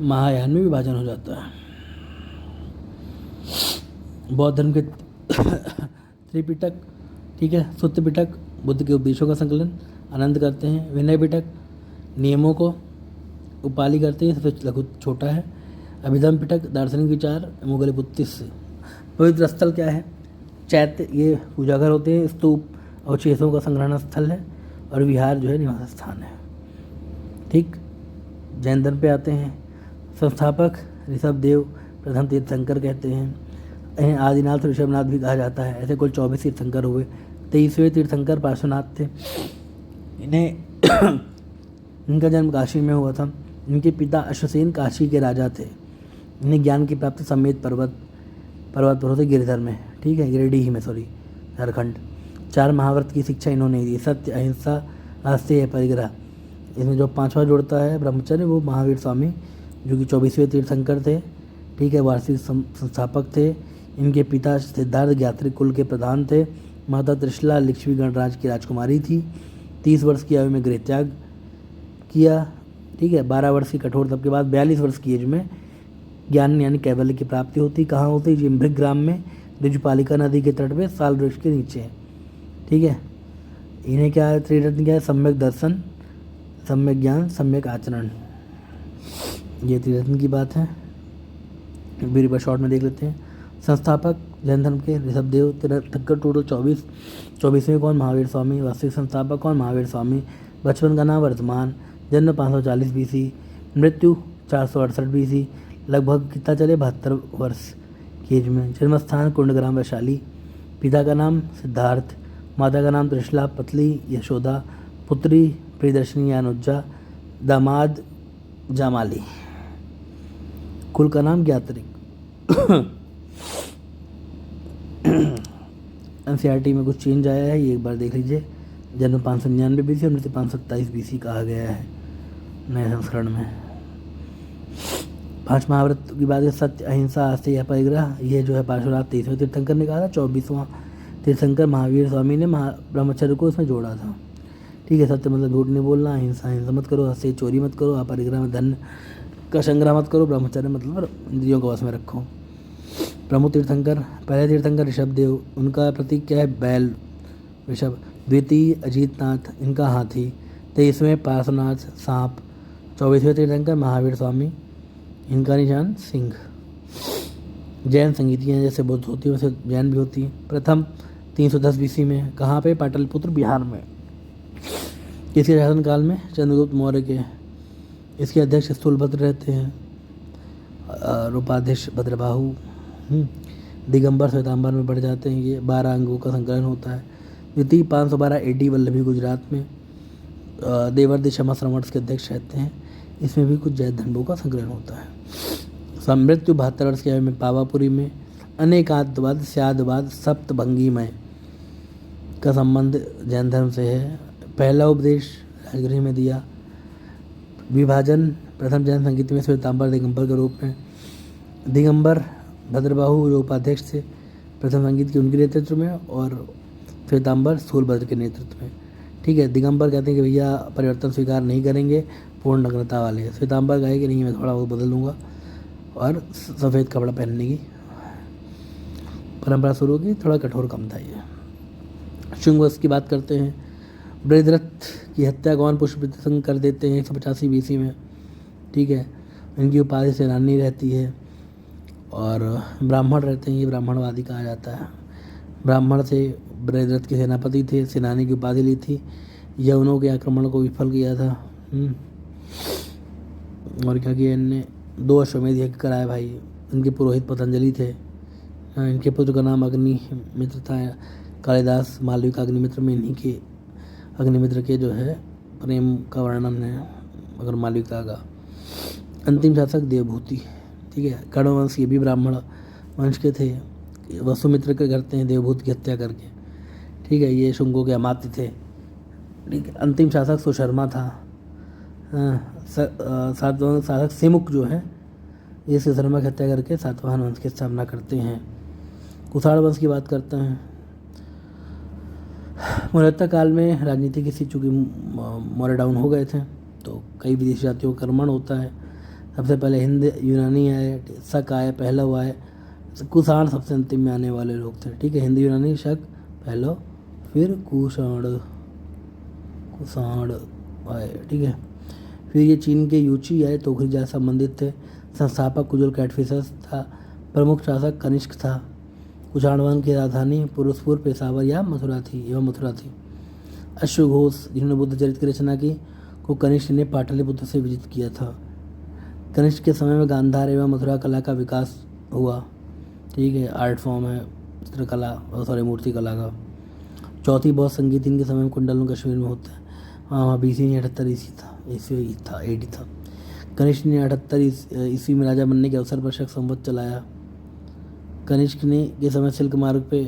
महायान में विभाजन हो जाता है। बौद्ध धर्म के त्रिपिटक, ठीक है, सुत्त पिटक बुद्ध के उपदेशों का संकलन, आनंद करते हैं। विनय पिटक नियमों को उपाली करते हैं, सबसे लघु छोटा है। अभिधम पिटक दार्शनिक विचार, मुगल बुत्तिस। पवित्र स्थल क्या है? चैत्य, ये पूजाघर होते हैं। स्तूप अवशेषों का संग्रहण स्थल है। और विहार जो है निवास स्थान है। ठीक, जैन धर्म पे आते हैं। संस्थापक ऋषभ देव प्रथम तीर्थंकर कहते हैं। इन्हें आदिनाथ ऋषभनाथ भी कहा जाता है। ऐसे कुल 24 तीर्थंकर हुए। 23वें तीर्थंकर पार्श्वनाथ थे। इन्हें इनका जन्म काशी में हुआ था। इनके पिता अश्वसेन काशी के राजा थे। इन्हें ज्ञान की प्राप्ति समेत पर्वत पर होते गिरिधर में, ठीक है, गिरिडीह में, सॉरी, झारखंड। 4 महाव्रत की शिक्षा इन्होंने दी। सत्य, अहिंसा, आस्तेय, परिग्रह। इसमें जो 5वां जोड़ता है ब्रह्मचर्य, वो महावीर स्वामी जो कि 24वें तीर्थंकर थे। ठीक है, वार्षिक संस्थापक थे। इनके पिता सिद्धार्थ ज्ञात्री कुल के प्रधान थे। माता त्रिशला लिच्छवी गणराज की राजकुमारी थी। 30 वर्ष की आयु में गृहत्याग किया। ठीक है, 12 वर्ष की कठोर तप के बाद 42 वर्ष की एज में ज्ञान यानी कैवल्य की प्राप्ति होती। कहाँ होती? जिम्भृग ग्राम में, ऋजुपालिका नदी के तट पे, साल वृक्ष के नीचे। ठीक है, इन्हें क्या है, त्रिरत्न क्या है? सम्यक दर्शन, सम्यक ज्ञान, सम्यक आचरण। ये त्रिरत्न की बात है। एक बार शॉर्ट में देख लेते हैं। संस्थापक जैन धर्म के ऋषभ देव तीर्थंकर, टोटल 24। 24वें कौन? महावीर स्वामी। वास्तविक संस्थापक कौन? महावीर स्वामी। बचपन का नाम वर्तमान। जन्म 540 BC, मृत्यु 468 BC। लगभग कितना चले? 72 वर्ष की एज में। जन्मस्थान कुंडग्राम वैशाली। पिता का नाम सिद्धार्थ, माता का नाम त्रिशला, पतली यशोदा, पुत्री प्रियदर्शनी अनुज्जा, दामाद जामाली। कुल का नाम ज्ञात्रिक। NCERT में कुछ चेंज आया है, ये एक बार देख लीजिए। जन्म 599 BC और मृत्यु 527 BC कहा गया है नए संस्करण में। 5 महाव्रत की बात है। सत्य, अहिंसा, आस्तेय, परिग्रह। ये जो है पार्श्वनाथ 23वें तीर्थंकर ने कहा था। 24वां तीर्थंकर महावीर स्वामी ने ब्रह्मचर्य को इसमें जोड़ा था। ठीक है, सत्य मतलब झूठ नहीं बोलना, अहिंसा हिंसा मत करो, आस्तेय चोरी मत करो, अपरिग्रह में धन का संग्रह मत करो, ब्रह्मचर्य मतलब इंद्रियों को वश में रखो। प्रमुख तीर्थंकर, पहले तीर्थंकर ऋषभ देव, उनका प्रतीक क्या है? बैल, ऋषभ। द्वितीय अजीतनाथ, इनका हाथी। 23वें पार्श्वनाथ, सांप। 24वें तीर्थंकर महावीर स्वामी, इनका निशान सिंह। जैन संगीतियाँ जैसे बौद्ध होती है वैसे जैन भी होती है। प्रथम 310 BC में। कहाँ पे? पाटलिपुत्र, बिहार में। किसके शासनकाल में? चंद्रगुप्त मौर्य के। इसके अध्यक्ष स्थूलभद्र रहते हैं और उपाध्यक्ष भद्रबाहु। दिगंबर श्वेतांबर में बढ़ जाते हैं। ये 12 अंगों का संकलन होता है। द्वितीय 512 AD वल्लभी गुजरात में। देवर्षि शमा श्रवण के अध्यक्ष रहते हैं। इसमें भी कुछ जैन धर्मों का संकलन होता है। मृत्यु 72 वर्ष की आयु में पावापुरी में। अनेकाद्वाद, स्याद्वाद, सप्तभंगी में का संबंध जैन धर्म से है। पहला उपदेश राजगृह में दिया। विभाजन प्रथम जैन संगीत में श्वेतांबर दिगंबर के रूप में। दिगंबर भद्रबाहु जो उपाध्यक्ष थे प्रथम संगीत के, उनके नेतृत्व में, और श्वेतांबर स्थूलभद्र के नेतृत्व में। ठीक है, दिगंबर कहते हैं कि भैया परिवर्तन स्वीकार नहीं करेंगे, पूर्ण नग्नता वाले। श्वेतांबर कहे कि नहीं, मैं थोड़ा बहुत बदल लूँगा और सफ़ेद कपड़ा पहनने की परंपरा शुरू की। थोड़ा कठोर कम था ये। शुंग वंश की बात करते हैं। बृहद्रथ की हत्या कौन? पुष्पवंत कर देते हैं 185 BC में। ठीक है, इनकी उपाधि सेनानी रहती है और ब्राह्मण रहते हैं। ये ब्राह्मणवादी कहा जाता है। ब्राह्मण से बृहद्रथ के सेनापति थे, सेनानी की उपाधि ली थी। यवनों के आक्रमण को विफल किया था। और क्या किया इनने? 2 अश्वमेध यज्ञ कराए भाई। इनके पुरोहित पतंजलि थे। इनके पुत्र का नाम अग्निमित्र था। कालिदास मालविका अग्निमित्र में इन्हीं के अग्निमित्र के जो है प्रेम का वर्णन है, अगर मालविका का। अंतिम शासक देवभूति। ठीक है, कर्णवंश ये भी ब्राह्मण वंश के थे। वसुमित्र के करते हैं देवभूत की हत्या करके। ठीक है, ये शुंगों के अमात्य थे। ठीक है। अंतिम शासक सुशर्मा था। सातवां शासक सिमुक जो है ये सुशर्मा की हत्या करके सातवाहन वंश की स्थापना करते हैं। कुषाण वंश की बात करते हैं। मौर्यता काल में राजनीति की स्थिति चूँकि मौर्य डाउन हो गए थे तो कई विदेशी जातियों का आक्रमण होता है। सबसे पहले हिंद यूनानी आए, शक आए, पहलव आए, कुषाण सबसे अंतिम में आने वाले लोग थे। ठीक है, हिंद यूनानी, शक, पहलव, फिर कुषाण आए। ठीक है, फिर ये चीन के यूची आए, तोखरी जाति संबंधित थे। संस्थापक कुजुल कैटफिसस था। प्रमुख शासक कनिष्क था। कुषाण वंश की राजधानी पुरुषपुर, पेशावर या मथुरा थी। अश्वघोष जिन्होंने बुद्ध चरित्र की रचना की को कनिष्क ने पाटलिपुत्र से विजित किया था। कनिष्क के समय में गांधार एवं मथुरा कला का विकास हुआ। ठीक है, आर्ट फॉर्म है चित्रकला मूर्ति कला का। चौथी बहुत संगीत इनके समय में कुंडलों कश्मीर में होता है। वहाँ BC ने 78 ईस्वी था, AD था। कनिष्क ने 78 ईस्वी में राजा बनने के अवसर पर शक संवत चलाया। कनिष्क ने के समय सिल्क मार्ग पे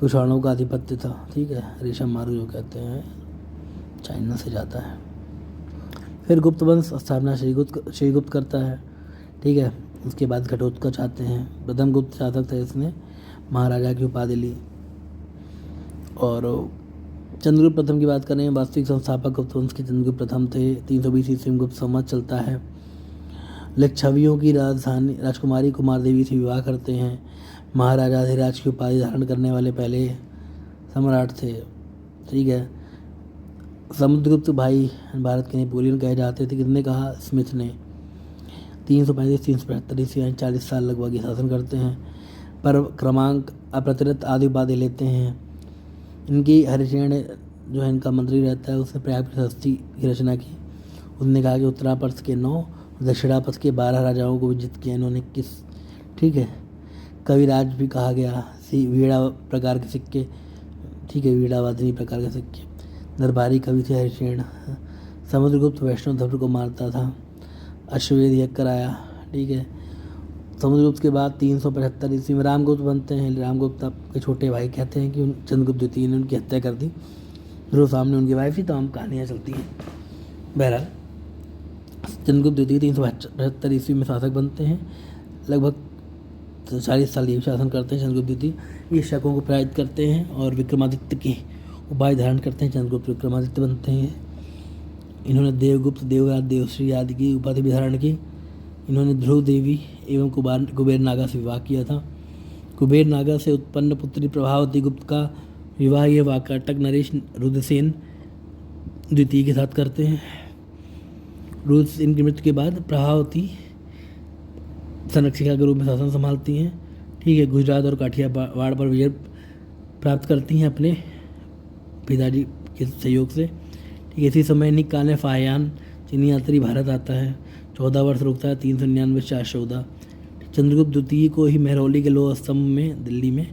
कुषाणों का आधिपत्य था। ठीक है, रेशम मार्ग जो कहते हैं चाइना से जाता है। फिर गुप्त वंश स्थापना श्रीगुप्त करता है। ठीक है, उसके बाद घटोत्कच आते हैं। प्रथम गुप्त शासक थे, इसने महाराजा की उपाधि ली। और चंद्रगुप्त प्रथम की बात करें, वास्तविक संस्थापक गुप्त वंश के चंद्रगुप्त प्रथम थे। 320 ईस्वी में गुप्त संवत चलता है। लिच्छवियों की राजधानी राजकुमारी कुमार देवी से विवाह करते हैं। महाराजा अधिराज की उपाधि धारण करने वाले पहले सम्राट थे। ठीक है, समुद्रगुप्त भाई भारत के नेपोलियन कहे जाते थे। किसने कहा? स्मिथ ने। 335-375 ईस्वी 40 साल लगभग ये शासन करते हैं। पर क्रमांक अप्रचलित आदि उपाधि लेते हैं। इनकी हरिशेन जो है इनका मंत्री रहता है, उसने प्रयाग प्रशस्ति की रचना की। उसने कहा कि उत्तरापथ के 9 दक्षिणापथ के 12 राजाओं को विजित किया इन्होंने। ठीक है, कविराज भी कहा गया। वीणा प्रकार के सिक्के, ठीक है, वीणावादिनी प्रकार के सिक्के। दरबारी कवि थे हरिशेन। समुद्रगुप्त वैष्णव धर्म को मानता था। अश्वमेध यज्ञ कराया। ठीक है, समुद्रगुप्त के बाद 375 ईस्वी में रामगुप्त बनते हैं। रामगुप्त आपके छोटे भाई कहते हैं कि चंद्रगुप्त द्वितीय ने उनकी हत्या कर दी। जो सामने उनकी वाइफ थी, तो हम कहानियाँ चलती हैं। बहरहाल चंद्रगुप्त द्वितीय 375 ईस्वी में शासक बनते हैं। लगभग 40 साल ये शासन करते हैं चंद्रगुप्त द्वितीय। ये शकों को पराजित करते हैं और विक्रमादित्य की उपाधि धारण करते हैं। चंद्रगुप्त विक्रमादित्य बनते हैं। इन्होंने देवगुप्त, देवराज, देवश्री आदि की उपाधि भी धारण की। इन्होंने ध्रुव देवी एवं कुबेर नागा से विवाह किया था। कुबेर नागा से उत्पन्न पुत्री प्रभावती गुप्त का विवाह ये वाकाटक नरेश रुद्रसेन द्वितीय के साथ करते हैं। रुद्रसेन की मृत्यु के बाद प्रभावती संरक्षिका के रूप में शासन संभालती हैं। ठीक है, गुजरात और काठियावाड़ पर विजय प्राप्त करती हैं अपने पिताजी के सहयोग से। ठीक है, इसी समय निकाले फायान चीनी यात्री भारत आता है। 14 वर्ष रुकता है। 399 से 14। चंद्रगुप्त द्वितीय को ही महरौली के लोह स्तंभ में दिल्ली में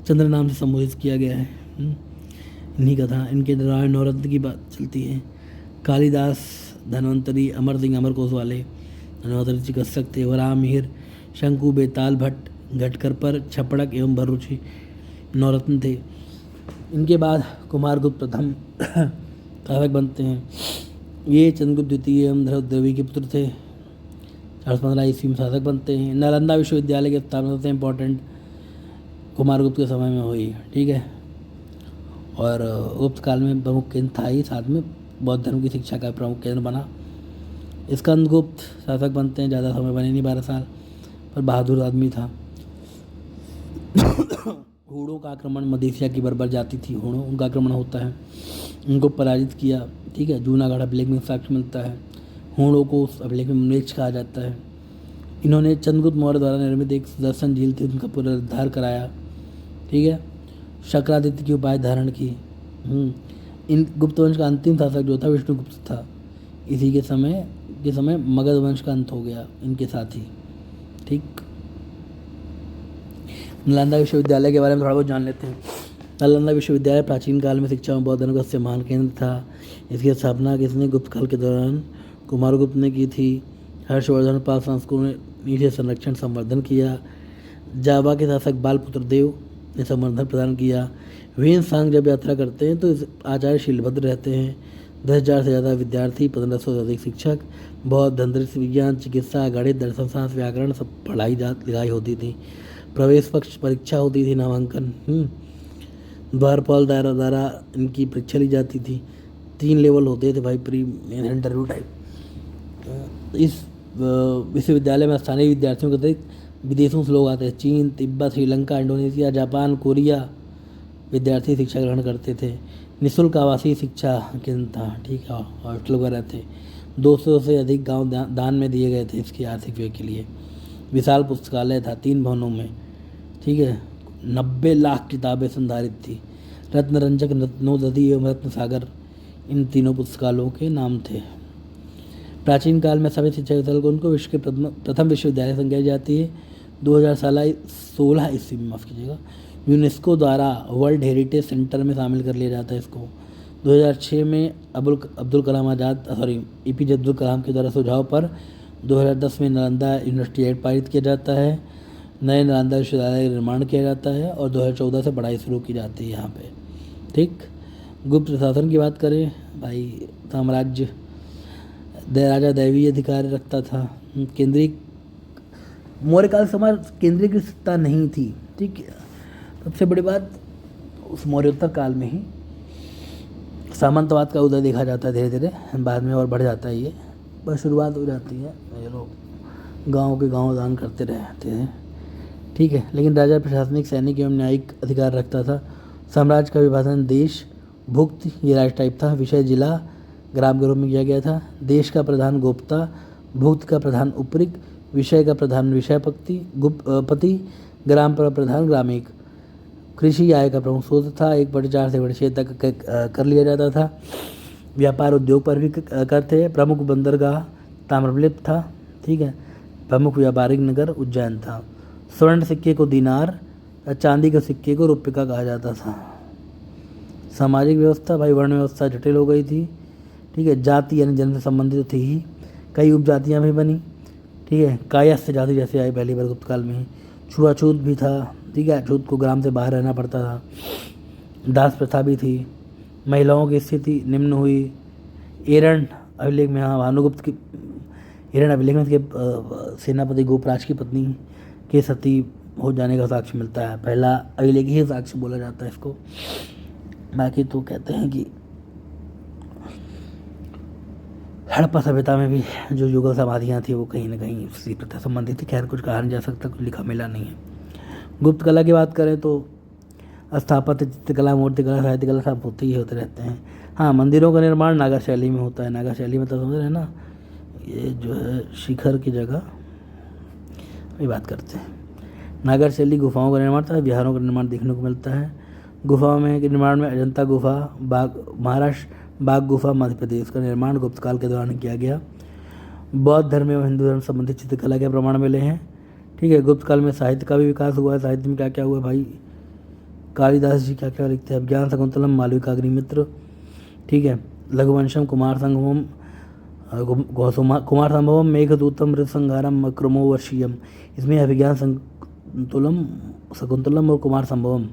चंद्र नाम से संबोधित किया गया है। इन्हीं का था। इनके दौरान नवरत्न की बात चलती है। कालिदास, धन्वंतरी, अमर सिंह अमर कोसवाले, धन्वंतरी चिकित्सक थे। वराह मिहिर, शंकु, बेताल भट्ट, घटकर पर, छपड़क एवं भरुचि नवरत्न थे। इनके बाद कुमारगुप्त प्रथम शासक बनते हैं। ये चंद्रगुप्त द्वितीय एवं ध्रुवदेवी के पुत्र थे। 415 ईस्वी में शासक बनते हैं। नालंदा विश्वविद्यालय की स्थापना सबसे इम्पोर्टेंट कुमारगुप्त के समय में हुई। ठीक है, और गुप्त काल में प्रमुख केंद्र था ही, साथ में बौद्ध धर्म की शिक्षा का प्रमुख केंद्र बना। स्कंदगुप्त शासक बनते हैं। ज़्यादा समय बने नहीं, 12 साल, पर बहादुर आदमी था। हूणों का आक्रमण, मदेशिया की बर्बर जाति थी हूणों, उनका आक्रमण होता है। उनको पराजित किया। ठीक है, जूनागढ़ अभिलेख में साक्ष्य मिलता है। हूणों को उस अभिलेख में म्लेच्छ कहा जाता है। इन्होंने चंद्रगुप्त मौर्य द्वारा निर्मित एक सुदर्शन झील थी, उनका पुनरुद्धार कराया। ठीक है, शक्रादित्य की उपाधि धारण की। इन गुप्त वंश का अंतिम शासक जो था विष्णुगुप्त था। इसी के समय मगध वंश का अंत हो गया इनके साथ ही। ठीक, नालंदा विश्वविद्यालय के बारे में थोड़ा बहुत जान लेते हैं। नालंदा विश्वविद्यालय प्राचीन काल में शिक्षा और बौद्ध धर्म का महान केंद्र था। इसकी स्थापना किसने? गुप्त काल के दौरान कुमारगुप्त ने की थी। हर्षवर्धन पाल संस्कृत ने नीचे संरक्षण संवर्धन किया। जावा के शासक बालपुत्र देव ने समर्थन प्रदान किया। वेन सांग जब यात्रा करते हैं तो आचार्य शीलभद्र रहते हैं। 10,000 से ज़्यादा विद्यार्थी, 1500 से अधिक शिक्षक, बौद्ध, धनदृष्टि विज्ञान, चिकित्सा, गणित, दर्शन शास्त्र, व्याकरण सब लिखाई होती थी। प्रवेश पक्ष परीक्षा होती थी, नामांकन द्वारपाल द्वारा इनकी परीक्षा ली जाती थी। 3 लेवल होते थे भाई, प्री मेन इंटरव्यू टाइप। इस विश्वविद्यालय में स्थानीय विद्यार्थियों के अतिरिक्त विदेशों से लोग आते हैं। चीन, Tibet, Sri Lanka, Indonesia, Japan, Korea विद्यार्थी शिक्षा ग्रहण करते थे। निःशुल्क आवासीय शिक्षा केंद्र था, ठीक है, हॉस्टल वगैरह थे। 200 से अधिक गांव दान में दिए गए थे इसकी आर्थिक व्यय के लिए। विशाल पुस्तकालय था 3 भवनों में, ठीक है। 90 लाख किताबें संधारित थी। रत्नरंजक, रत्नोदधि एवं रत्न सागर इन तीनों पुस्तकालयों के नाम थे। प्राचीन काल में सभी शिक्षा स्थल को उनको विश्व के प्रथम विश्वविद्यालय संज्ञा जाती है। 2016 ईस्वी में, माफ़ कीजिएगा, यूनेस्को द्वारा वर्ल्ड हेरिटेज सेंटर में शामिल कर लिया जाता है इसको। 2006 में अब्दुल कलाम APJ अब्दुल कलाम के द्वारा सुझाव पर 2010 में नालंदा यूनिवर्सिटी एक्ट पारित किया जाता है। नए नालंदा विश्वविद्यालय का निर्माण किया जाता है और 2014 से पढ़ाई शुरू की जाती है यहाँ पे, ठीक। गुप्त शासन की बात करें भाई, साम्राज्य राजा दैवीय अधिकार रखता था। केंद्रीय मौर्यकाल समाज केंद्रीय सत्ता नहीं थी, ठीक है। सबसे बड़ी बात, उस मौर्योत्तर काल में ही सामंतवाद का उदय देखा जाता है धीरे धीरे, बाद में और बढ़ जाता है ये, बस शुरुआत हो जाती है। ये लोग गाँव के गाँव दान करते रहते हैं, ठीक है। लेकिन राजा प्रशासनिक, सैनिक एवं न्यायिक अधिकार रखता था। साम्राज्य का विभाजन देश, भुक्त, ये राज टाइप था। विषय जिला, ग्राम के रूप में किया गया था। देश का प्रधान गोप्ता, भुक्त का प्रधान उपरिक, विषय का प्रधान विषयपति, ग्राम पर प्रधान ग्रामिक। कृषि आय का प्रमुख स्रोत था। 1/4 से 1/6 तक कर लिया जाता था। व्यापार उद्योग पर भी करते। प्रमुख बंदरगाह ताम्रलिप्त था, ठीक है। प्रमुख व्यापारिक नगर उज्जैन था। स्वर्ण सिक्के को दिनार, चांदी के सिक्के को रुपये का कहा जाता था। सामाजिक व्यवस्था भाई, वर्ण व्यवस्था जटिल हो गई थी, ठीक है। जाति यानी जन्म से संबंधित तो थी ही, कई उपजातियाँ भी बनी, ठीक है। कायस्थ जाति जैसे आई पहली बार गुप्त काल में ही। छुआछूत भी था, ठीक है, छूत को ग्राम से बाहर रहना पड़ता था। दास प्रथा भी थी। महिलाओं की स्थिति निम्न हुई। एरन अभिलेख में, हाँ, भानुगुप्त की एरन अभिलेख में के सेनापति गोपराज की पत्नी के सती हो जाने का साक्ष्य मिलता है। पहला अभिलेख ही साक्ष्य बोला जाता है इसको। बाकी तो कहते हैं कि हड़प्पा सभ्यता में भी जो युगल समाधियाँ थी वो कहीं ना कहीं इसी प्रथा संबंधित थी। खैर कुछ कहा नहीं जा सकता, कुछ लिखा मिला नहीं है। गुप्त कला की बात करें तो स्थापत्य, चित्रकला, मूर्तिकला, साहित्य कला सब होते ही होते रहते हैं। हाँ, मंदिरों का निर्माण नागा शैली में होता है। नागा शैली में तो समझ रहे हैं ना, ये जो है शिखर की जगह अभी बात करते हैं। नागर शैली गुफाओं का निर्माण था। विहारों का निर्माण देखने को मिलता है। गुफाओं में के निर्माण में अजंता गुफा, महाराष्ट्र, बाग गुफा मध्य प्रदेश का निर्माण गुप्त काल के दौरान किया गया। बौद्ध धर्म एवं हिंदू धर्म संबंधित चित्रकला के प्रमाण मिले हैं, ठीक है। गुप्त काल में साहित्य का भी विकास हुआ है। साहित्य में क्या क्या हुआ भाई, कालिदास जी क्या क्या लिखते हैं। अभिज्ञान शकुंतलम, मालविकाग्निमित्र, ठीक है। लघुवंशम, कुमार संभवम, मेघदूतम, ऋतुसंहारम, मक्रमोवर्षीयम, इसमें अभिज्ञान शकुंतलम और कुमार संभवम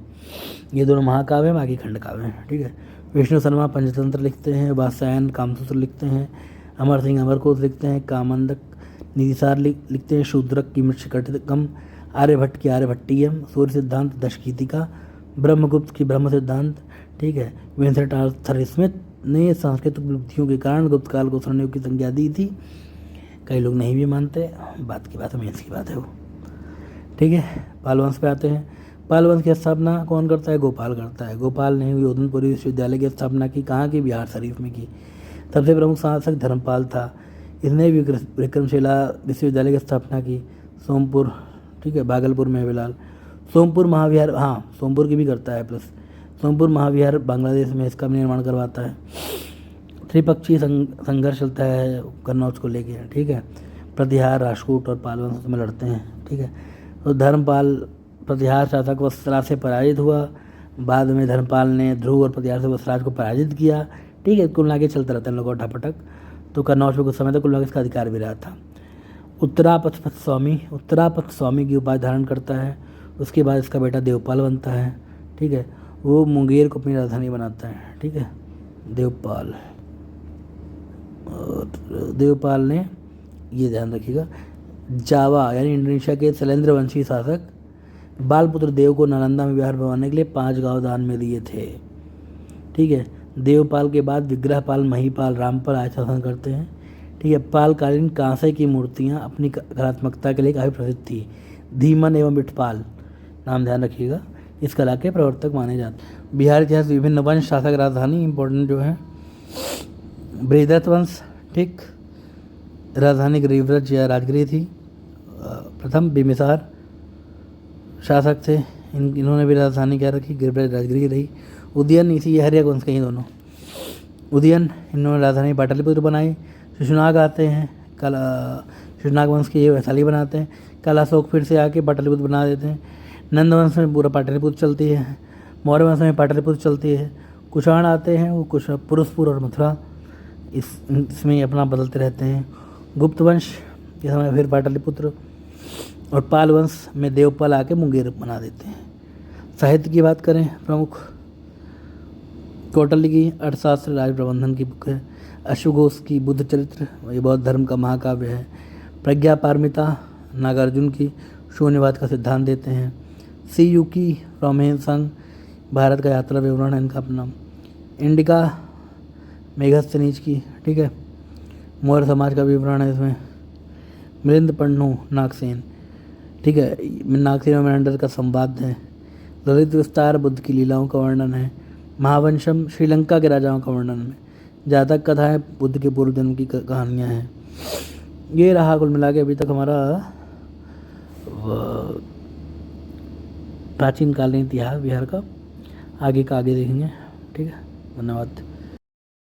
ये दोनों महाकाव्य हैं, बाकी खंड काव्य हैं, ठीक है। विष्णु शर्मा पंचतंत्र लिखते हैं। वात्स्यायन कामसूत्र लिखते हैं। अमर सिंह अमरकोश लिखते हैं। कामंदक निसार लिखते हैं। शूद्रक की मृच्छकटिकम, आर्यभट्ट की आर्यभट्टीयम, सूर्य सिद्धांत दशगीतिका, ब्रह्मगुप्त की ब्रह्म सिद्धांत, ठीक है। विंसेंट आर्थर स्मिथ ने सांस्कृतिक उपलब्धियों के कारण गुप्त काल को स्वर्णयुग की संज्ञा दी थी। कई लोग नहीं भी मानते, बात की बात है, मेंस की बात है वो, ठीक है। पाल वंश पे आते हैं। पाल वंश की स्थापना कौन करता है? गोपाल करता है। गोपाल ने उदयपुरी विश्वविद्यालय की स्थापना की। कहाँ की? बिहार शरीफ में की। सबसे प्रमुख शासक धर्मपाल था। इसने भी विक्रमशिला विश्वविद्यालय की स्थापना की। सोमपुर, ठीक है, भागलपुर में फिलहाल। सोमपुर महाविहार, हाँ सोमपुर की भी करता है प्लस। सोमपुर महाविहार बांग्लादेश में इसका भी निर्माण करवाता है। त्रिपक्षीय संघर्ष चलता है कन्नौज को लेके, ठीक है। प्रतिहार, राजपूत और पाल वंश में लड़ते हैं, ठीक है। तो धर्मपाल प्रतिहार शासक वत्सराज से पराजित हुआ। बाद में धर्मपाल ने ध्रुव और प्रतिहार से वत्सराज को पराजित किया, ठीक है। कुल आगे चलता रहता है लोगों का ठापटक। तो कन्नौज में कुछ समय तक कुल इसका अधिकार भी रहा था। उत्तरापथ स्वामी की उपाधि धारण करता है। उसके बाद इसका बेटा देवपाल बनता है, ठीक है। वो मुंगेर को अपनी राजधानी बनाता है, ठीक है, देवपाल। और देवपाल ने, ये ध्यान रखिएगा, जावा यानी इंडोनेशिया के शैलेंद्र वंशी शासक बालपुत्र देव को नालंदा में विहार बनवाने के लिए 5 गांव दान में दिए थे, ठीक है। देवपाल के बाद विग्रहपाल, महीपाल, रामपाल आय शासन करते हैं, ठीक है। पालकालीन कांसे की मूर्तियाँ अपनी कलात्मकता के लिए काफ़ी प्रसिद्ध थी। धीमन एवं बिठपाल, नाम ध्यान रखिएगा, इस कला के प्रवर्तक माने जाते हैं। बिहार इतिहास विभिन्न वंश शासक राजधानी इंपॉर्टेंट जो है, बृहदत्त वंश, ठीक, राजधानी गरीबरथ या राजगृह थी। प्रथम बिम्बिसार शासक थे, इन्होंने भी राजधानी क्या रखी, गिरिब्रज राजगृह रही। उदयन, इसी हरियाक वंश के ही दोनों। उदयन, इन्होंने राजधानी पाटलिपुत्र बनाई। शिशुनाग आते हैं, शिशुनाग वंश की ये वैशाली बनाते हैं। कल अशोक फिर से आके पाटलिपुत्र बना देते हैं। नंद वंश में पूरा पाटलिपुत्र चलती है। मौर्य वंश में पाटलिपुत्र चलती है। कुषाण आते हैं, वो कुछ पुरुषपुर और मथुरा इसमें अपना बदलते रहते हैं। गुप्त वंश के समय फिर पाटलिपुत्र, और पाल वंश में देवपाल आके मुंगेर बना देते हैं। साहित्य की बात करें, प्रमुख कौटिल्य की अर्थशास्त्र राज प्रबंधन की बुक है। अश्वघोष की बुद्ध चरित्र, ये बौद्ध धर्म का महाकाव्य है। प्रज्ञा पारमिता नागार्जुन की शून्यवाद का सिद्धांत देते हैं। सी यू की रोमेन संघ भारत का यात्रा विवरण है इनका अपना। इंडिका मेघस्थ नीच की, ठीक है, मौर्य समाज का विवरण है इसमें। मिलिंद पन्नू नागसेन, ठीक है, नागसेन और मेनांडर का संवाद है। ललित विस्तार बुद्ध की लीलाओं का वर्णन है। महावंशम श्रीलंका के राजाओं का वर्णन है। जातक कथाएं बुद्ध के पूर्व जन्म की कहानियाँ हैं। ये रहा कुल मिला के अभी तक हमारा प्राचीन कालीन इतिहास बिहार का। आगे का आगे देखेंगे, ठीक है। धन्यवाद।